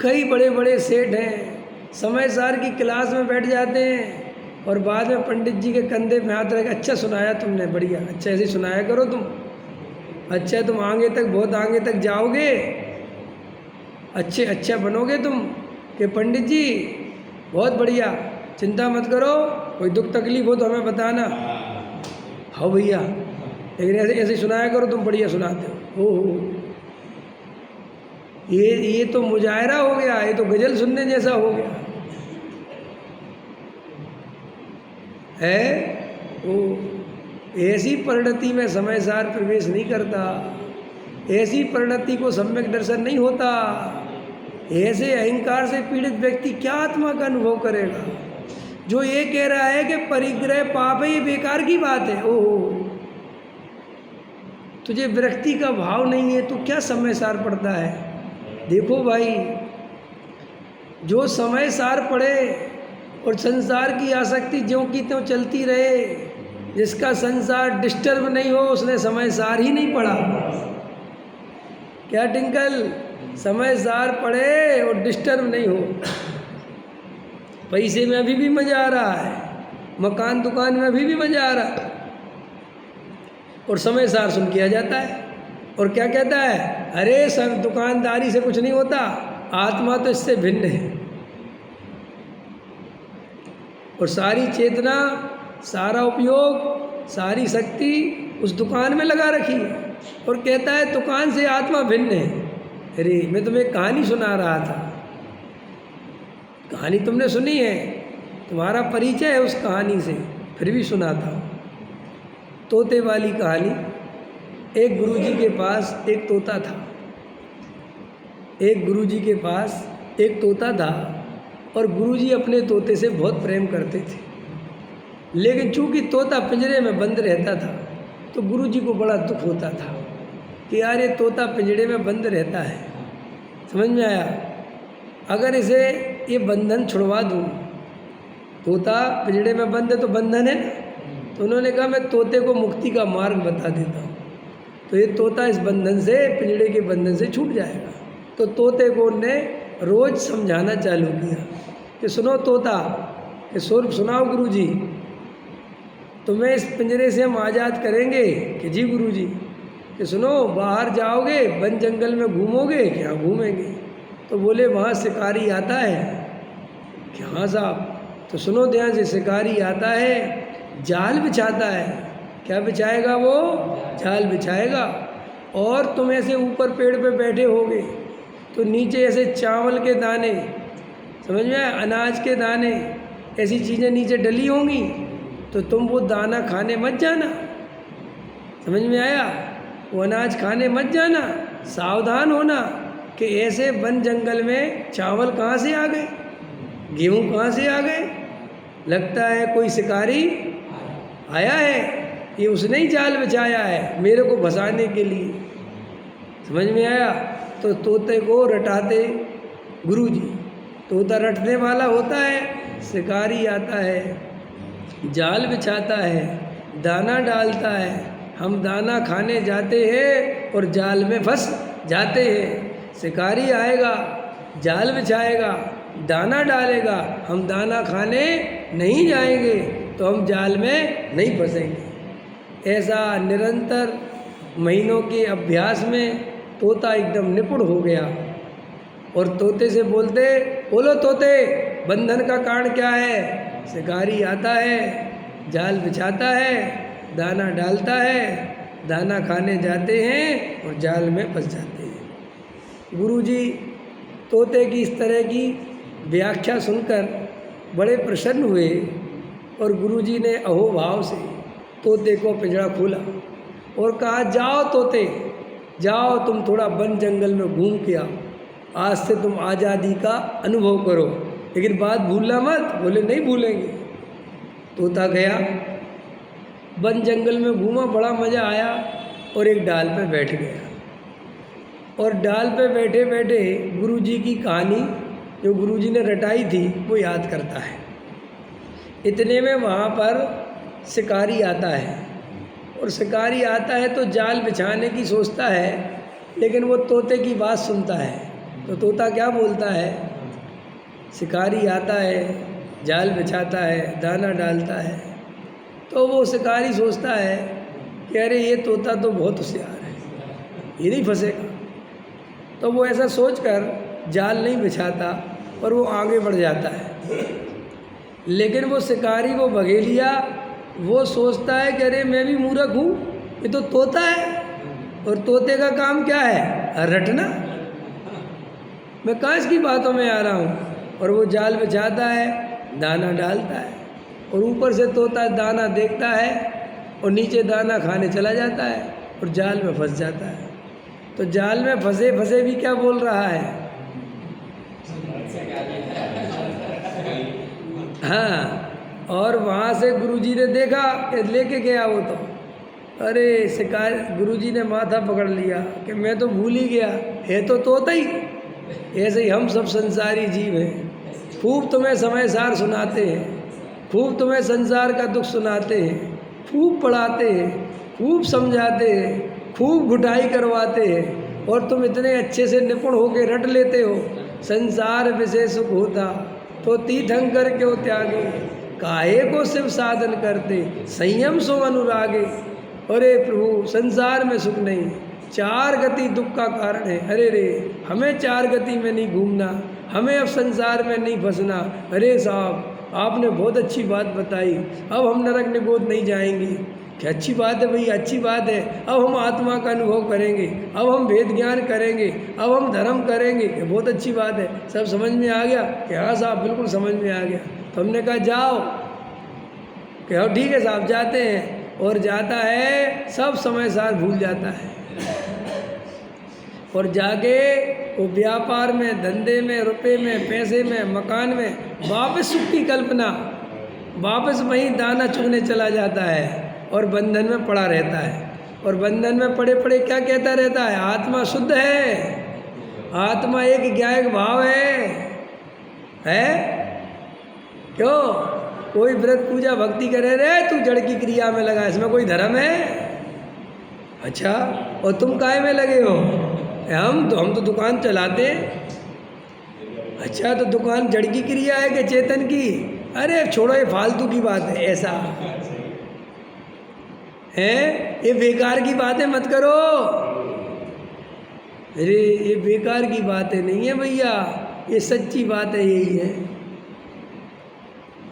कई बड़े बड़े सेठ हैं, समय सार की क्लास में बैठ जाते हैं और बाद में पंडित जी के कंधे पे हाथ रख, अच्छा सुनाया तुमने, बढ़िया, अच्छा ऐसे सुनाया करो तुम, अच्छा तुम आगे तक, बहुत आगे तक जाओगे, अच्छा बनोगे तुम, कि पंडित जी बहुत बढ़िया, चिंता मत करो, कोई दुख तकलीफ हो तो हमें बताना। हाँ भैया, लेकिन ऐसे ऐसे सुनाया करो तुम, बढ़िया सुनाते हो। ओहो, ये तो मुजाहरा हो गया, ये तो गज़ल सुनने जैसा हो गया है। वो ऐसी परिणति में समय सार प्रवेश नहीं करता, ऐसी परिणति को सम्यक दर्शन नहीं होता। ऐसे अहंकार से पीड़ित व्यक्ति क्या आत्मा का अनुभव करेगा? जो ये कह रहा है कि परिग्रह पाप है, ये बेकार की बात है। ओहो, तुझे विरक्ति का भाव नहीं है तो क्या समय सार पड़ता है? देखो भाई, जो समय सार पड़े और संसार की आसक्ति ज्यों की त्यों चलती रहे, जिसका संसार डिस्टर्ब नहीं हो, उसने समय सार ही नहीं पढ़ा। क्या टिंकल? समय सार पढ़े और डिस्टर्ब नहीं हो। पैसे में अभी भी मजा आ रहा है, मकान दुकान में अभी भी मजा आ रहा है, और समय सार सुन किया जाता है। और क्या कहता है? अरे सब दुकानदारी से कुछ नहीं होता, आत्मा तो इससे भिन्न है। और सारी चेतना, सारा उपयोग, सारी शक्ति उस दुकान में लगा रखी है, और कहता है दुकान से आत्मा भिन्न है। अरे मैं तुम्हें एक कहानी सुना रहा था, कहानी तुमने सुनी है, तुम्हारा परिचय है उस कहानी से, फिर भी सुनाता हूँ। तोते वाली कहानी। एक गुरुजी के पास एक तोता था। एक गुरुजी के पास एक तोता था, और गुरुजी अपने तोते से बहुत प्रेम करते थे। लेकिन चूंकि तोता पिंजरे में बंद रहता था, तो गुरुजी को बड़ा दुख होता था कि यार ये तोता पिंजरे में बंद रहता है। समझ में आया? अगर इसे ये बंधन छुड़वा दूँ, तोता पिंजरे में बंद है तो बंधन है ना, तो उन्होंने कहा मैं तोते को मुक्ति का मार्ग बता देता हूँ, तो ये तोता इस बंधन से, पिंजरे के बंधन से छूट जाएगा। तो तोते को उनने रोज़ समझाना चालू किया कि सुनो तोता, कि सुनाओ गुरुजी, तुम्हें इस पिंजरे से हम आज़ाद करेंगे। कि जी गुरुजी। कि सुनो, बाहर जाओगे, वन जंगल में घूमोगे? क्या घूमेंगे? तो बोले वहाँ शिकारी आता है। कि हाँ साहब। तो सुनो ध्यान से, शिकारी आता है, जाल बिछाता है। क्या बिछाएगा वो? जाल बिछाएगा। और तुम ऐसे ऊपर पेड़ पे बैठे होगे तो नीचे ऐसे चावल के दाने, समझ में आया, अनाज के दाने, ऐसी चीज़ें नीचे डली होंगी, तो तुम वो दाना खाने मत जाना। समझ में आया? वो अनाज खाने मत जाना, सावधान होना कि ऐसे वन जंगल में चावल कहाँ से आ गए, गेहूँ कहाँ से आ गए, लगता है कोई शिकारी आया है, ये उसने ही जाल बिछाया है मेरे को फंसाने के लिए। समझ में आया? तो तोते को रटाते गुरुजी। तोता रटने वाला होता है, शिकारी आता है, जाल बिछाता है, दाना डालता है, हम दाना खाने जाते हैं और जाल में फंस जाते हैं। शिकारी आएगा, जाल बिछाएगा, दाना डालेगा, हम दाना खाने नहीं जाएंगे तो हम जाल में नहीं फंसेंगे। ऐसा निरंतर महीनों के अभ्यास में तोता एकदम निपुण हो गया। और तोते से बोलते, बोलो तोते, बंधन का कारण क्या है? शिकारी आता है, जाल बिछाता है, दाना डालता है, दाना खाने जाते हैं और जाल में फंस जाते हैं। गुरुजी तोते की इस तरह की व्याख्या सुनकर बड़े प्रसन्न हुए, और गुरुजी ने अहोभाव से तोते को पिंजरा खोला और कहा, जाओ तोते, जाओ तुम थोड़ा वन जंगल में घूम के आओ, आज से तुम आज़ादी का अनुभव करो, लेकिन बात भूलना मत। बोले नहीं भूलेंगे। तोता गया, वन जंगल में घूमा, बड़ा मज़ा आया, और एक डाल पे बैठ गया। और डाल पे बैठे बैठे गुरुजी की कहानी जो गुरुजी ने रटाई थी वो याद करता है। इतने में वहाँ पर शिकारी आता है, और शिकारी आता है तो जाल बिछाने की सोचता है, लेकिन वो तोते की बात सुनता है। तो तोता क्या बोलता है, शिकारी आता है, जाल बिछाता है, दाना डालता है, तो वो शिकारी सोचता है कि अरे ये तोता तो बहुत होशियार है, ये नहीं फंसेगा। तो वो ऐसा सोचकर जाल नहीं बिछाता और वो आगे बढ़ जाता है। लेकिन वो शिकारी वो बघेलिया वो सोचता है कि अरे मैं भी मूर्ख हूँ, ये तो तोता है और तोते का काम क्या है, रटना। मैं कहाँ इसकी बातों में आ रहा हूँ। और वो जाल बिछाता है, दाना डालता है और ऊपर से तोता दाना देखता है और नीचे दाना खाने चला जाता है और जाल में फंस जाता है। तो जाल में फंसे फंसे भी क्या बोल रहा है, हाँ। और वहाँ से गुरुजी ने देखा कि लेके गया वो, तो अरे शिकार गुरुजी ने माथा पकड़ लिया कि मैं तो भूल ही गया, है तो तोता ही। ऐसे ही हम सब संसारी जीव हैं। खूब तुम्हें समय सार सुनाते हैं, खूब तुम्हें संसार का दुख सुनाते हैं, खूब पढ़ाते हैं, खूब समझाते हैं, खूब घुटाई करवाते हैं और तुम इतने अच्छे से निपुण होके रट लेते हो। संसार विषय सुख होता तो तीर्थंकर क्यों त्यागे, काहे को शिव साधन करते संयम सो अनुरागे। अरे प्रभु संसार में सुख नहीं, चार गति दुख का कारण है। अरे रे हमें चार गति में नहीं घूमना, हमें अब संसार में नहीं फंसना। अरे साहब आपने बहुत अच्छी बात बताई, अब हम नरक निगोद नहीं जाएंगे। क्या अच्छी बात है भैया, अच्छी बात है। अब हम आत्मा का अनुभव करेंगे, अब हम वेद ज्ञान करेंगे, अब हम धर्म करेंगे। बहुत अच्छी बात है, सब समझ में आ गया। कि हाँ साहब बिल्कुल समझ में आ गया। तो हमने कहा जाओ, कि हाँ ठीक है साहब जाते हैं। और जाता है, सब समय सार भूल जाता है और जाके वो व्यापार में, धंधे में, रुपए में, पैसे में, मकान में वापस सुख की कल्पना, वापस वहीं दाना चुगने चला जाता है और बंधन में पड़ा रहता है। और बंधन में पड़े पड़े क्या कहता रहता है, आत्मा शुद्ध है, आत्मा एक ज्ञायक भाव है? क्यों कोई व्रत पूजा भक्ति करे रे, तू जड़ की क्रिया में लगा, इसमें कोई धर्म है? अच्छा, और तुम काहे में लगे हो? हम तो दुकान चलाते हैं। अच्छा, तो दुकान जड़ की क्रिया है कि चेतन की? अरे छोड़ो, ये फालतू की बात है। ऐसा है, ये बेकार की बातें मत करो। अरे ये बेकार की बातें नहीं है भैया, ये सच्ची बात है, यही है।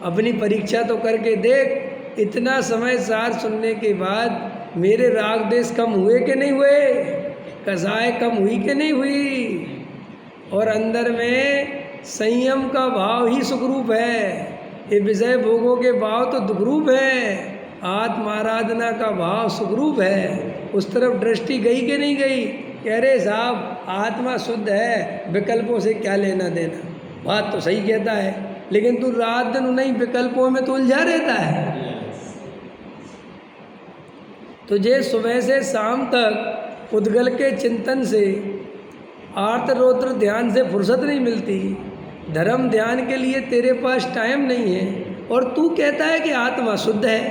अपनी परीक्षा तो करके देख, इतना समय सार सुनने के बाद मेरे राग देश कम हुए कि नहीं हुए, कसाय कम हुई कि नहीं हुई, और अंदर में संयम का भाव ही सुखरूप है। ये विषय भोगों के भाव तो दुखरूप है, आत्माराधना का भाव सुखरूप है। उस तरफ दृष्टि गई कि नहीं गई? कह रहे साहब आत्मा शुद्ध है, विकल्पों से क्या लेना देना। बात तो सही कहता है, लेकिन तू रात दिन उन्हीं विकल्पों में तो उलझा रहता है। तुझे सुबह से शाम तक उद्गल के चिंतन से, आर्त रोत्र ध्यान से फुर्सत नहीं मिलती, धर्म ध्यान के लिए तेरे पास टाइम नहीं है, और तू कहता है कि आत्मा शुद्ध है।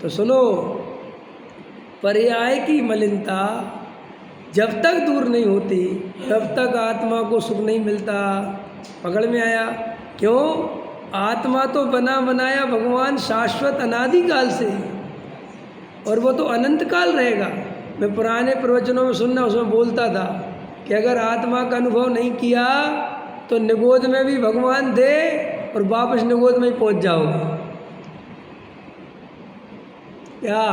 तो सुनो, पर्याय की मलिनता जब तक दूर नहीं होती तब तक आत्मा को सुख नहीं मिलता। पकड़ में आया? क्यों? आत्मा तो बना बनाया भगवान शाश्वत अनादिकाल से, और वो तो अनंत काल रहेगा। मैं पुराने प्रवचनों में सुनना, उसमें बोलता था कि अगर आत्मा का अनुभव नहीं किया तो निगोद में भी भगवान दे और वापस निगोद में ही पहुंच जाओगे। क्या?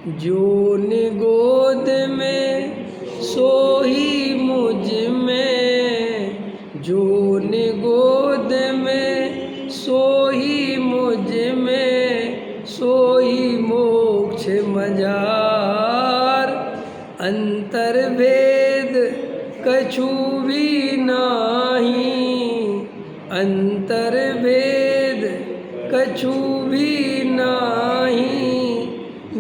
जो निगोद में सो ही मुझ में, जो निगोद में सो ही मुझ में, सो ही मोक्ष मजार। अंतर भेद कछु भी नाही, अंतर भेद कछु भी नाही,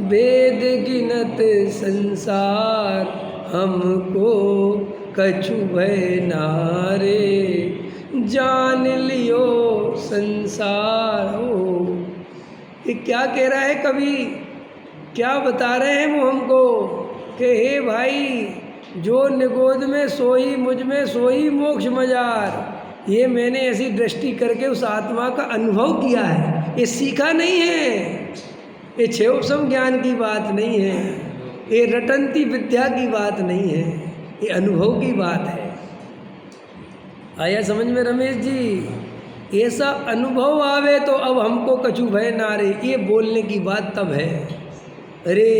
वेद गिनत संसार हमको कछु भय नारे, जान लियो संसार हो। ये क्या कह रहा है कवि? क्या बता रहे हैं वो हमको कि हे भाई, जो निगोद में सोई मुझ में सोई मोक्ष मजार। ये मैंने ऐसी दृष्टि करके उस आत्मा का अनुभव किया है, ये सीखा नहीं है, ये क्षेपसम ज्ञान की बात नहीं है, ये रटंती विद्या की बात नहीं है, ये अनुभव की बात है। आया समझ में रमेश जी? ऐसा अनुभव आवे तो अब हमको कछु भय ना रे, ये बोलने की बात तब है। अरे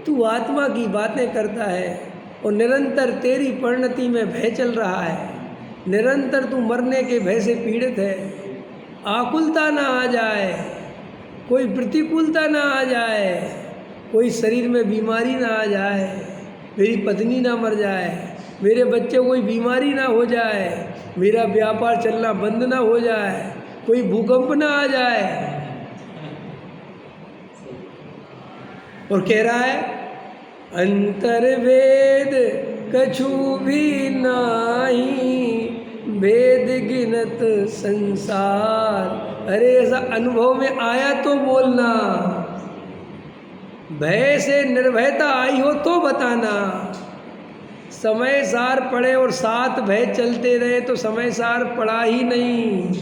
तू आत्मा की बातें करता है और निरंतर तेरी परिणति में भय चल रहा है, निरंतर तू मरने के भय से पीड़ित है। आकुलता ना आ जाए, कोई प्रतिकूलता ना आ जाए, कोई शरीर में बीमारी ना आ जाए, मेरी पत्नी ना मर जाए, मेरे बच्चे कोई बीमारी ना हो जाए, मेरा व्यापार चलना बंद ना हो जाए, कोई भूकंप ना आ जाए। और कह रहा है अंतर्वेद कछु भी नाही, वेद गिनत संसार। अरे ऐसा अनुभव में आया तो बोलना, भय से निर्भयता आई हो तो बताना। समय सार पड़े और साथ भय चलते रहे तो समय सार पड़ा ही नहीं।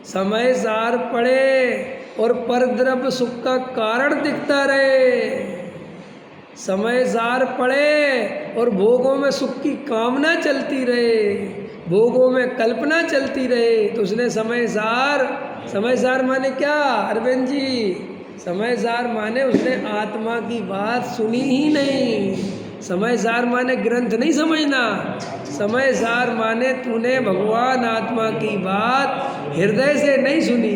समय सार पड़े और परद्रव्य सुख का कारण दिखता रहे, समय सार पड़े और भोगों में सुख की कामना चलती रहे, भोगों में कल्पना चलती रहे, तो उसने समय सार माने क्या अरविंद जी? समय सार माने उसने आत्मा की बात सुनी ही नहीं। समय सार माने ग्रंथ नहीं समझना, समय सार माने तूने भगवान आत्मा की बात हृदय से नहीं सुनी,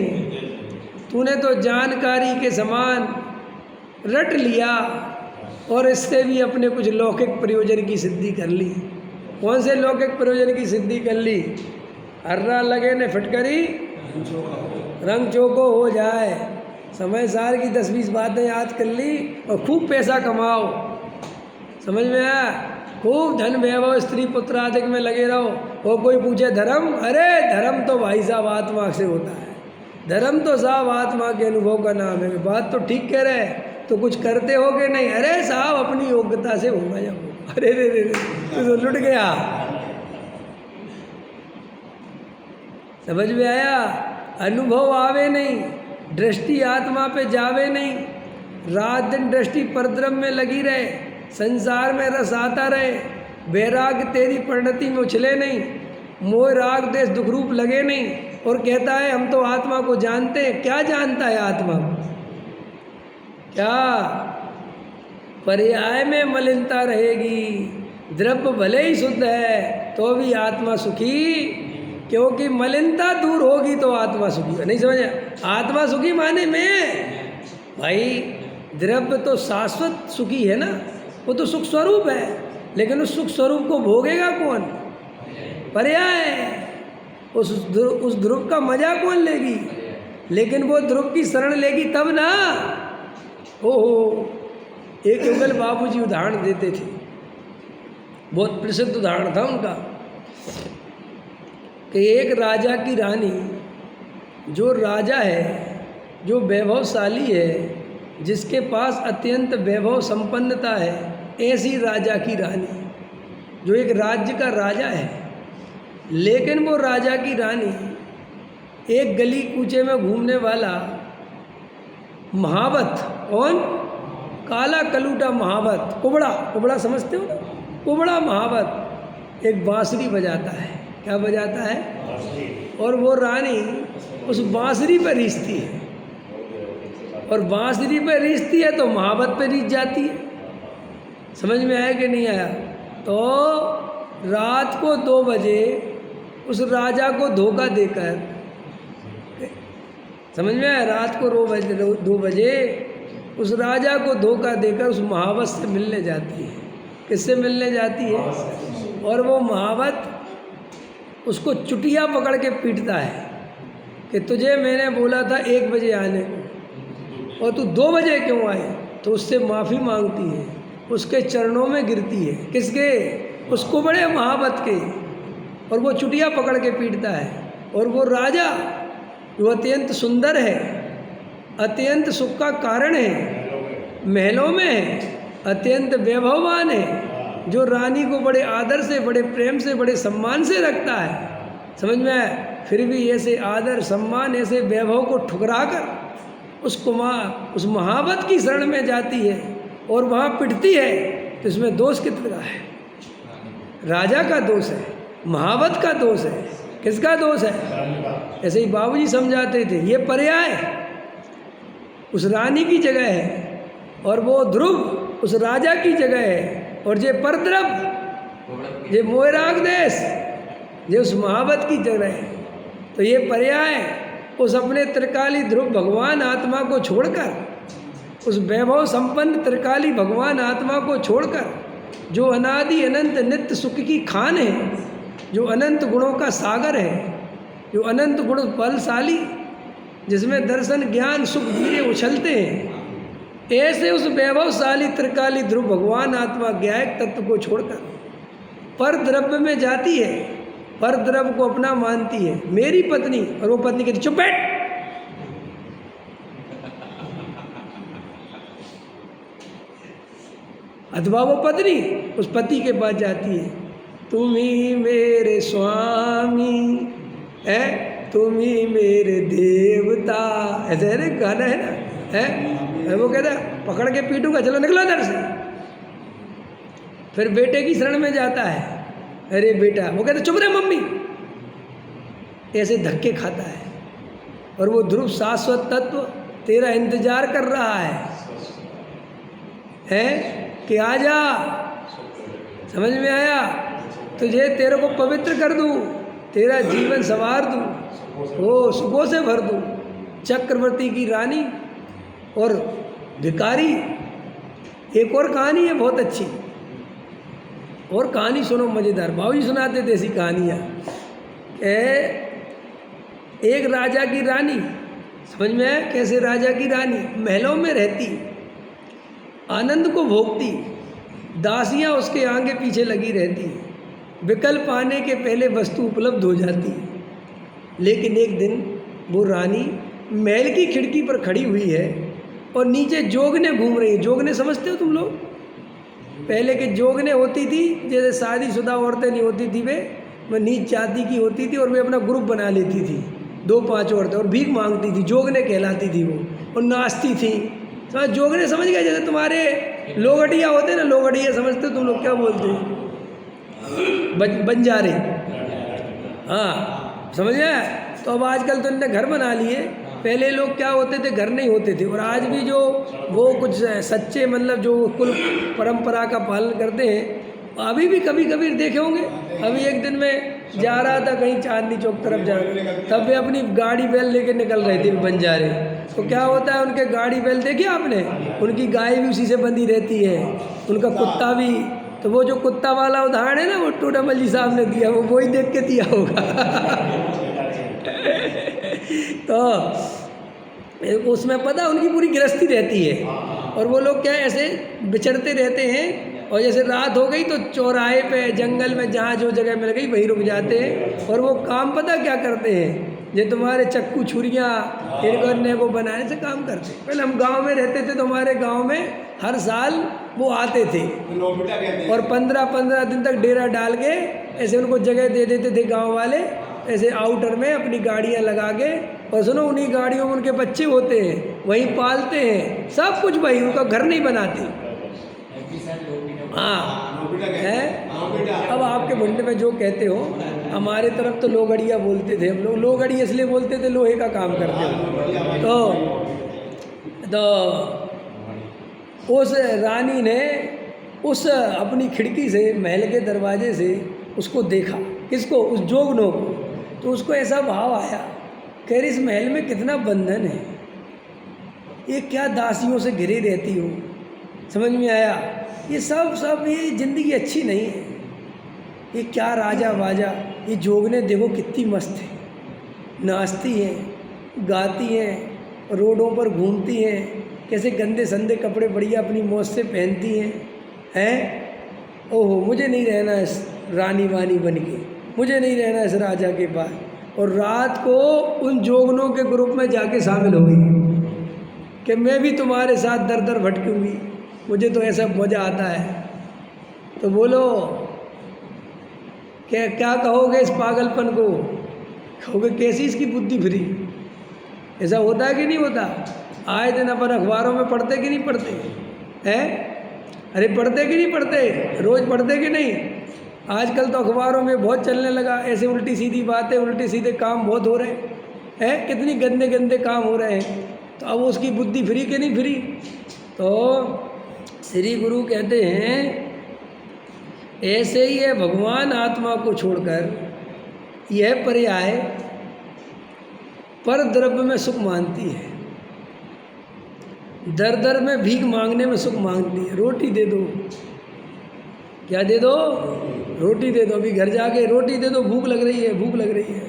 तूने तो जानकारी के समान रट लिया और इससे भी अपने कुछ लौकिक प्रयोजन की सिद्धि कर ली। कौन से लौकिक प्रयोजन की सिद्धि कर ली? हर्रा लगे ने फिटकरी रंग चोको हो जाए। समय सार की 10-20 बातें याद कर ली और खूब पैसा कमाओ, समझ में आया? खूब धन वैभव स्त्री पुत्र आदि में लगे रहो। वो कोई पूछे धर्म, अरे धर्म तो भाई साहब आत्मा से होता है, धर्म तो साहब आत्मा के अनुभव का नाम है। बात तो ठीक कह रहे, तो कुछ करते हो कि नहीं? अरे साहब अपनी योग्यता से होगा जब होगा। अरे रे रे तू तो लुट गया। समझ में आया? अनुभव आवे नहीं, दृष्टि आत्मा पे जावे नहीं, रात दिन दृष्टि परद्रव्य में लगी रहे, संसार में रस आता रहे, वैराग तेरी परिणति में उछले नहीं, मोह राग देश दुख रूप लगे नहीं, और कहता है हम तो आत्मा को जानते हैं। क्या जानता है आत्मा को? क्या पर्याय में मलिनता रहेगी, द्रव्य भले ही शुद्ध है तो भी आत्मा सुखी, क्योंकि मलिनता दूर होगी तो आत्मा सुखी। नहीं समझे? आत्मा सुखी माने में भाई द्रव्य तो शाश्वत सुखी है ना, वो तो सुख स्वरूप है, लेकिन उस सुख स्वरूप को भोगेगा कौन? पर्याय। उस ध्रुव का मजा कौन लेगी? लेकिन वो ध्रुव की शरण लेगी तब ना। ओहो, एक युगल बाबूजी उदाहरण देते थे, बहुत प्रसिद्ध उदाहरण था उनका, कि एक राजा की रानी, जो राजा है, जो वैभवशाली है, जिसके पास अत्यंत वैभव संपन्नता है, ऐसी राजा की रानी, जो एक राज्य का राजा है, लेकिन वो राजा की रानी एक गली कूचे में घूमने वाला महावत, कौन? काला कलूटा महावत, कुबड़ा समझते हो ना? कुबड़ा महावत एक बांसुरी बजाता है। क्या बजाता है? और वो रानी उस बांसुरी पर रीझती है, और बांसुरी पर रीझती है तो महावत पर रीझ जाती है। समझ में आया कि नहीं आया? तो रात को 2 बजे उस राजा को धोखा देकर, समझ में आया? रात को 2 बजे उस राजा को धोखा देकर उस महावत से मिलने जाती है। किससे मिलने जाती है? और वो महावत उसको चुटिया पकड़ के पीटता है कि तुझे मैंने बोला था 1 बजे आने को और तू 2 बजे क्यों आए? तो उससे माफ़ी मांगती है, उसके चरणों में गिरती है। किसके? उसको बड़े महावत के। और वो चुटिया पकड़ के पीटता है। और वो राजा जो अत्यंत सुंदर है, अत्यंत सुख का कारण है, महलों में है, अत्यंत वैभववान है, जो रानी को बड़े आदर से, बड़े प्रेम से, बड़े सम्मान से रखता है। समझ में आया? फिर भी ऐसे आदर सम्मान, ऐसे वैभव को ठुकरा कर उस महावत की शरण में जाती है और वहाँ पिटती है, तो इसमें दोष कितना है? राजा का दोष है, महावत का दोष है। किसका दोष है? ऐसे ही बाबूजी समझाते थे, ये पर्याय उस रानी की जगह है और वो ध्रुव उस राजा की जगह है, और ये परद्रव, ये मोयराग देश, ये उस महावत की जगह है। तो ये पर्याय उस अपने त्रिकाली ध्रुव भगवान आत्मा को छोड़कर, उस वैभव संपन्न त्रिकाली भगवान आत्मा को छोड़कर, जो अनादि अनंत नित्य सुख की खान है, जो अनंत गुणों का सागर है, जो अनंत गुण बलशाली, जिसमें दर्शन ज्ञान सुख वीर्य उछलते हैं, ऐसे उस वैभवशाली त्रिकाली ध्रुव भगवान आत्मा ज्ञायक तत्व को छोड़कर पर द्रव्य में जाती है, पर द्रव्य को अपना मानती है, मेरी पत्नी। और वो पत्नी कहती चुप बैठ, अथवा वो पत्नी उस पति के पास जाती है, तुम ही मेरे स्वामी है, तुम ही मेरे देवता, ऐसे है ना गाना है ना, है वो कहता है पकड़ के पीटूंगा, चलो निकलो इधर से। फिर बेटे की शरण में जाता है, अरे बेटा, वो कहता चुप रहे मम्मी, ऐसे धक्के खाता है। और वो ध्रुव शाश्वत तत्व तेरा इंतजार कर रहा है कि आजा, समझ में आया? तुझे तेरे को पवित्र कर दूं, तेरा जीवन संवार दूं, वो सुखों से भर दूं। चक्रवर्ती की रानी और भिखारी। एक और कहानी है बहुत अच्छी, और कहानी सुनो मज़ेदार, बाबूजी सुनाते थे ऐसी कहानियाँ। एक राजा की रानी, समझ में आया कैसे? राजा की रानी महलों में रहती, आनंद को भोगती, दासियाँ उसके आगे पीछे लगी रहती, विकल्प पाने के पहले वस्तु उपलब्ध हो जाती। लेकिन एक दिन वो रानी महल की खिड़की पर खड़ी हुई है और नीचे जोगने घूम रही है। जोगने समझते हो तुम लोग? पहले के जोगने होती थी, जैसे शादीशुदा औरतें नहीं होती थी, वे नीच जाति की होती थी और वे अपना ग्रुप बना लेती थी, 2-5 औरतें, और भीख मांगती थी, जोगने कहलाती थी वो, और नाचती थी। समझ? जोगने समझ गए? जैसे तुम्हारे लोगड़िया होते ना, लोगड़िया समझते हो तुम लोग? क्या बोलते हैं? बंजारे, हाँ, समझ गए? तो अब आजकल तो इनने घर बना लिए, पहले लोग क्या होते थे, घर नहीं होते थे। और आज भी जो वो कुछ सच्चे, मतलब जो कुल परंपरा का पालन करते हैं, अभी भी कभी कभी देखे होंगे। अभी एक दिन में जा रहा था कहीं चांदनी चौक तरफ जा रहा, तब वे अपनी गाड़ी बैल लेके निकल रहे थे बंजारे। तो क्या होता है, उनके गाड़ी बैल देखी आपने? उनकी गाय भी उसी से बंधी रहती है, उनका कुत्ता भी। तो वो जो कुत्ता वाला उदाहरण है ना, वो टोडामल जी साहब ने दिया, वो वही देख के दिया होगा। तो उसमें पता उनकी पूरी गृहस्थी रहती है, और वो लोग क्या ऐसे विचरते रहते हैं। और जैसे रात हो गई तो चौराहे पे, जंगल में, जहाँ जो जगह मिल गई वहीं रुक जाते हैं। और वो काम पता क्या करते हैं? ये तुम्हारे चक्कू छुरियाँ करने को बनाने से काम करते। पहले हम गांव में रहते थे तो हमारे गांव में हर साल वो आते थे और 15-15 दिन तक डेरा डाल के ऐसे उनको जगह दे देते थे गांव वाले, ऐसे आउटर में अपनी गाड़ियां लगा के। और सुनो, उन्हीं गाड़ियों में उनके बच्चे होते हैं, वहीं पालते हैं, सब कुछ वही, उनका घर नहीं बनाते। हाँ है। अब आपके भुंडे में जो कहते हो, हमारे तरफ तो लोगड़िया बोलते थे हम लोग। लोगड़ी इसलिए बोलते थे, लोहे का काम करते हो। तो उस रानी ने उस अपनी खिड़की से, महल के दरवाजे से उसको देखा। किसको? उस जोगनों को। तो उसको ऐसा भाव आया, कह रही इस महल में कितना बंधन है, ये क्या दासियों से घिरे रहती हो। समझ में आया? ये सब ये ज़िंदगी अच्छी नहीं है। ये क्या राजा वाजा, ये जोगने देखो कितनी मस्त है, नाचती हैं, गाती हैं, रोडों पर घूमती हैं, कैसे गंदे संदे कपड़े बढ़िया अपनी मौज से पहनती हैं। ओहो, मुझे नहीं रहना इस रानी वानी बन के, मुझे नहीं रहना इस राजा के पास। और रात को उन जोगनों के ग्रुप में जाके शामिल हो गई कि मैं भी तुम्हारे साथ दर दर भटकूंगी, मुझे तो ऐसा मज़ा आता है। तो बोलो क्या क्या कहोगे इस पागलपन को? कहोगे कैसी इसकी बुद्धि फ्री? ऐसा होता है कि नहीं होता? आए दिन अपन अखबारों में पढ़ते कि नहीं पढ़ते हैं? अरे पढ़ते कि नहीं पढ़ते? रोज़ पढ़ते कि नहीं? आजकल तो अखबारों में बहुत चलने लगा, ऐसे उल्टी सीधी बातें, उल्टे सीधे काम बहुत हो रहे हैं। कितनी गंदे गंदे काम हो रहे हैं। तो अब उसकी बुद्धि फ्री कि नहीं फ्री? तो श्री गुरु कहते हैं ऐसे ही है भगवान आत्मा को छोड़कर यह पर्याय पर द्रव्य में सुख मानती है, दर दर में भीख मांगने में सुख मांगती है। रोटी दे दो, क्या दे दो? रोटी दे दो। अभी घर जाके रोटी दे दो, भूख लग रही है, भूख लग रही है।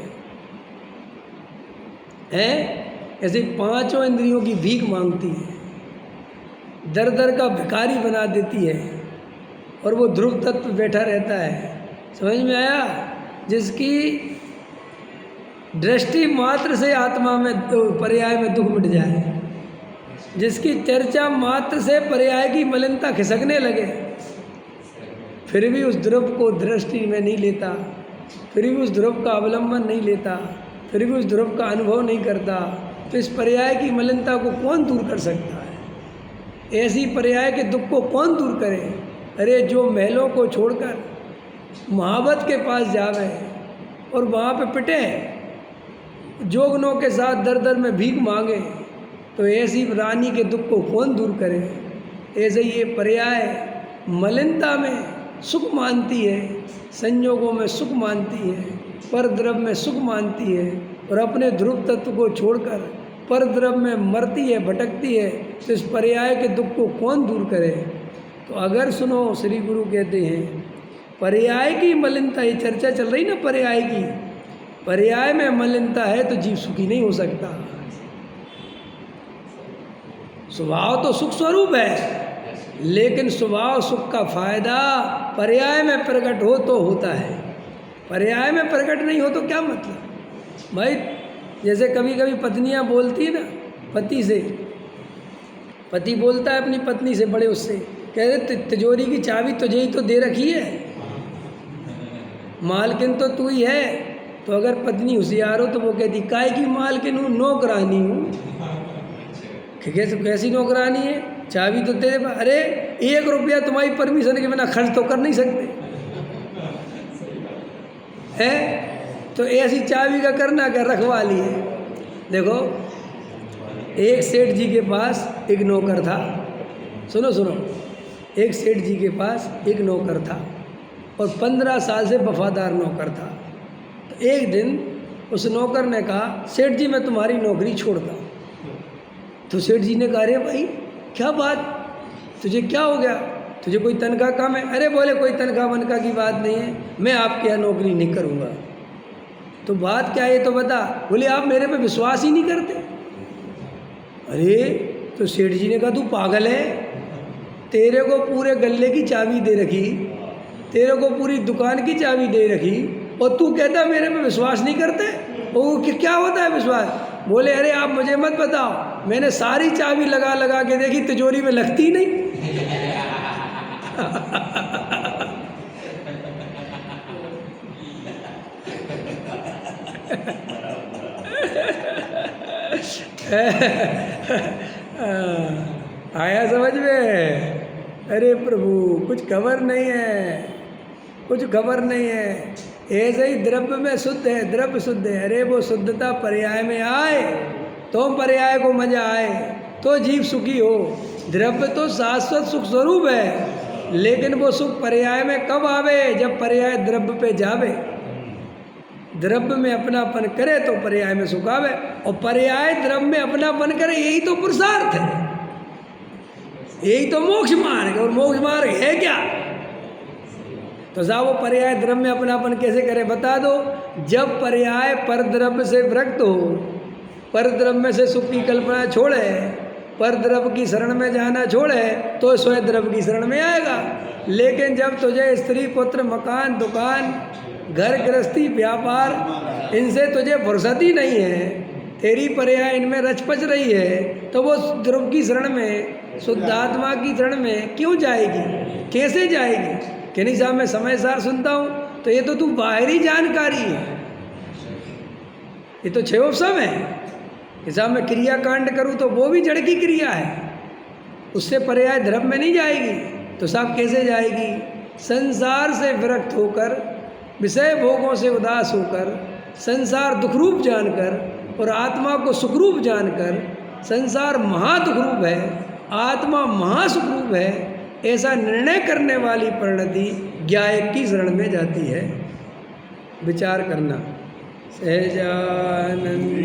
ऐसे पांचों इंद्रियों की भीख मांगती है, दर दर का भिखारी बना देती है, और वो ध्रुव तत्व पे बैठा रहता है। समझ में आया? जिसकी दृष्टि मात्र से आत्मा में पर्याय में दुख मिट जाए, जिसकी चर्चा मात्र से पर्याय की मलिनता खिसकने लगे, फिर भी उस ध्रुव को दृष्टि में नहीं लेता, फिर भी उस ध्रुव का अवलंबन नहीं लेता, फिर भी उस ध्रुव का अनुभव नहीं करता, तो इस पर्याय की मलिनता को कौन दूर कर सकता है? ऐसी पर्याय के दुख को कौन दूर करे? अरे जो महलों को छोड़कर महाबत के पास जावे और वहाँ पे पिटे, जोगनों के साथ दर दर में भीख मांगे, तो ऐसी रानी के दुख को कौन दूर करे? ऐसे ये पर्याय मलिनता में सुख मानती है, संयोगों में सुख मानती है, पर द्रव्य में सुख मानती है, और अपने ध्रुव तत्व को छोड़कर पर द्रव्य में मरती है, भटकती है। तो इस पर्याय के दुख को कौन दूर करे? तो अगर सुनो, श्री गुरु कहते हैं पर्याय की मलिनता, ये चर्चा चल रही ना पर्याय की, पर्याय में मलिनता है तो जीव सुखी नहीं हो सकता। स्वभाव तो सुख स्वरूप है, लेकिन स्वभाव सुख का फायदा पर्याय में प्रकट हो तो होता है, पर्याय में प्रकट नहीं हो तो क्या मतलब भाई? जैसे कभी कभी पत्नियां बोलती है ना पति से, पति बोलता है अपनी पत्नी से, बड़े उससे कहते तिजोरी की चाबी तुझे ही तो दे रखी है, मालकिन तो तू ही है। तो अगर पत्नी होशियार हो तो वो कहती काय की मालकिन हूँ, नौकरानी हूँ। कैसी नौकरानी है? चाबी तो तेरे पास। अरे 1 रुपया तुम्हारी परमिशन के बिना खर्च तो कर नहीं सकते है? तो ऐसी चाबी का करना क्या, रखवाली है। देखो, एक सेठ जी के पास एक नौकर था। सुनो सुनो, एक सेठ जी के पास एक नौकर था और 15 साल से वफादार नौकर था। तो एक दिन उस नौकर ने कहा सेठ जी मैं तुम्हारी नौकरी छोड़ता हूँ। तो सेठ जी ने कहा अरे भाई क्या बात, तुझे क्या हो गया, तुझे कोई तनख्वाह कम है? अरे बोले कोई तनख्वाह वनख्वाह की बात नहीं है, मैं आपके यहाँ नौकरी नहीं करूँगा। तो बात क्या है तो बता। बोले आप मेरे पे विश्वास ही नहीं करते। अरे तो सेठ जी ने कहा तू पागल है, तेरे को पूरे गल्ले की चाबी दे रखी, तेरे को पूरी दुकान की चाबी दे रखी, और तू कहता मेरे पे विश्वास नहीं करते। वो क्या होता है विश्वास? बोले अरे आप मुझे मत बताओ, मैंने सारी चाबी लगा लगा के देखी, तिजोरी में लगती नहीं। आया समझ में? अरे प्रभु कुछ खबर नहीं है, कुछ खबर नहीं है। ऐसे ही द्रव्य में शुद्ध है, द्रव्य शुद्ध है। अरे वो शुद्धता पर्याय में आए तो पर्याय को मजा आए तो जीव सुखी हो। द्रव्य तो शाश्वत सुख स्वरूप है, लेकिन वो सुख पर्याय में कब आवे? जब पर्याय द्रव्य पे जावे, द्रव्य में अपनापन करे तो पर्याय में सुख आवे, और पर्याय द्रव्य में अपनापन करे, यही तो पुरुषार्थ है, यही तो मोक्ष मार्ग है। और मोक्ष मार्ग है क्या? तो साहब वो पर्याय द्रव्य में अपनापन कैसे करे बता दो। जब पर्याय पर द्रव्य से विरक्त हो, पर द्रव्य से सुख की कल्पना छोड़े, पर द्रव्य की शरण में जाना छोड़े, तो स्वयं द्रव्य की शरण में आएगा। लेकिन जब तुझे स्त्री पुत्र मकान दुकान घर गृहस्थी व्यापार इनसे तुझे फुर्सत ही नहीं है, तेरी पर्याय इनमें रच पच रही है, तो वो ध्रुव की शरण में शुद्ध आत्मा की शरण में क्यों जाएगी, कैसे जाएगी? कि नहीं साहब मैं समय सार सुनता हूँ, तो ये तो तू बाहरी जानकारी है, ये तो छह सब है कि साहब मैं क्रियाकांड करूँ तो वो भी जड़ की क्रिया है, उससे पर्याय धर्म में नहीं जाएगी। तो साहब कैसे जाएगी? संसार से विरक्त होकर, विषय भोगों से उदास होकर, संसार दुखरूप जानकर और आत्मा को सुखरूप जानकर, संसार महादुखरूप है, आत्मा महासुखरूप है, ऐसा निर्णय करने वाली परिणति ज्ञायक की शरण में जाती है। विचार करना। सहजानंद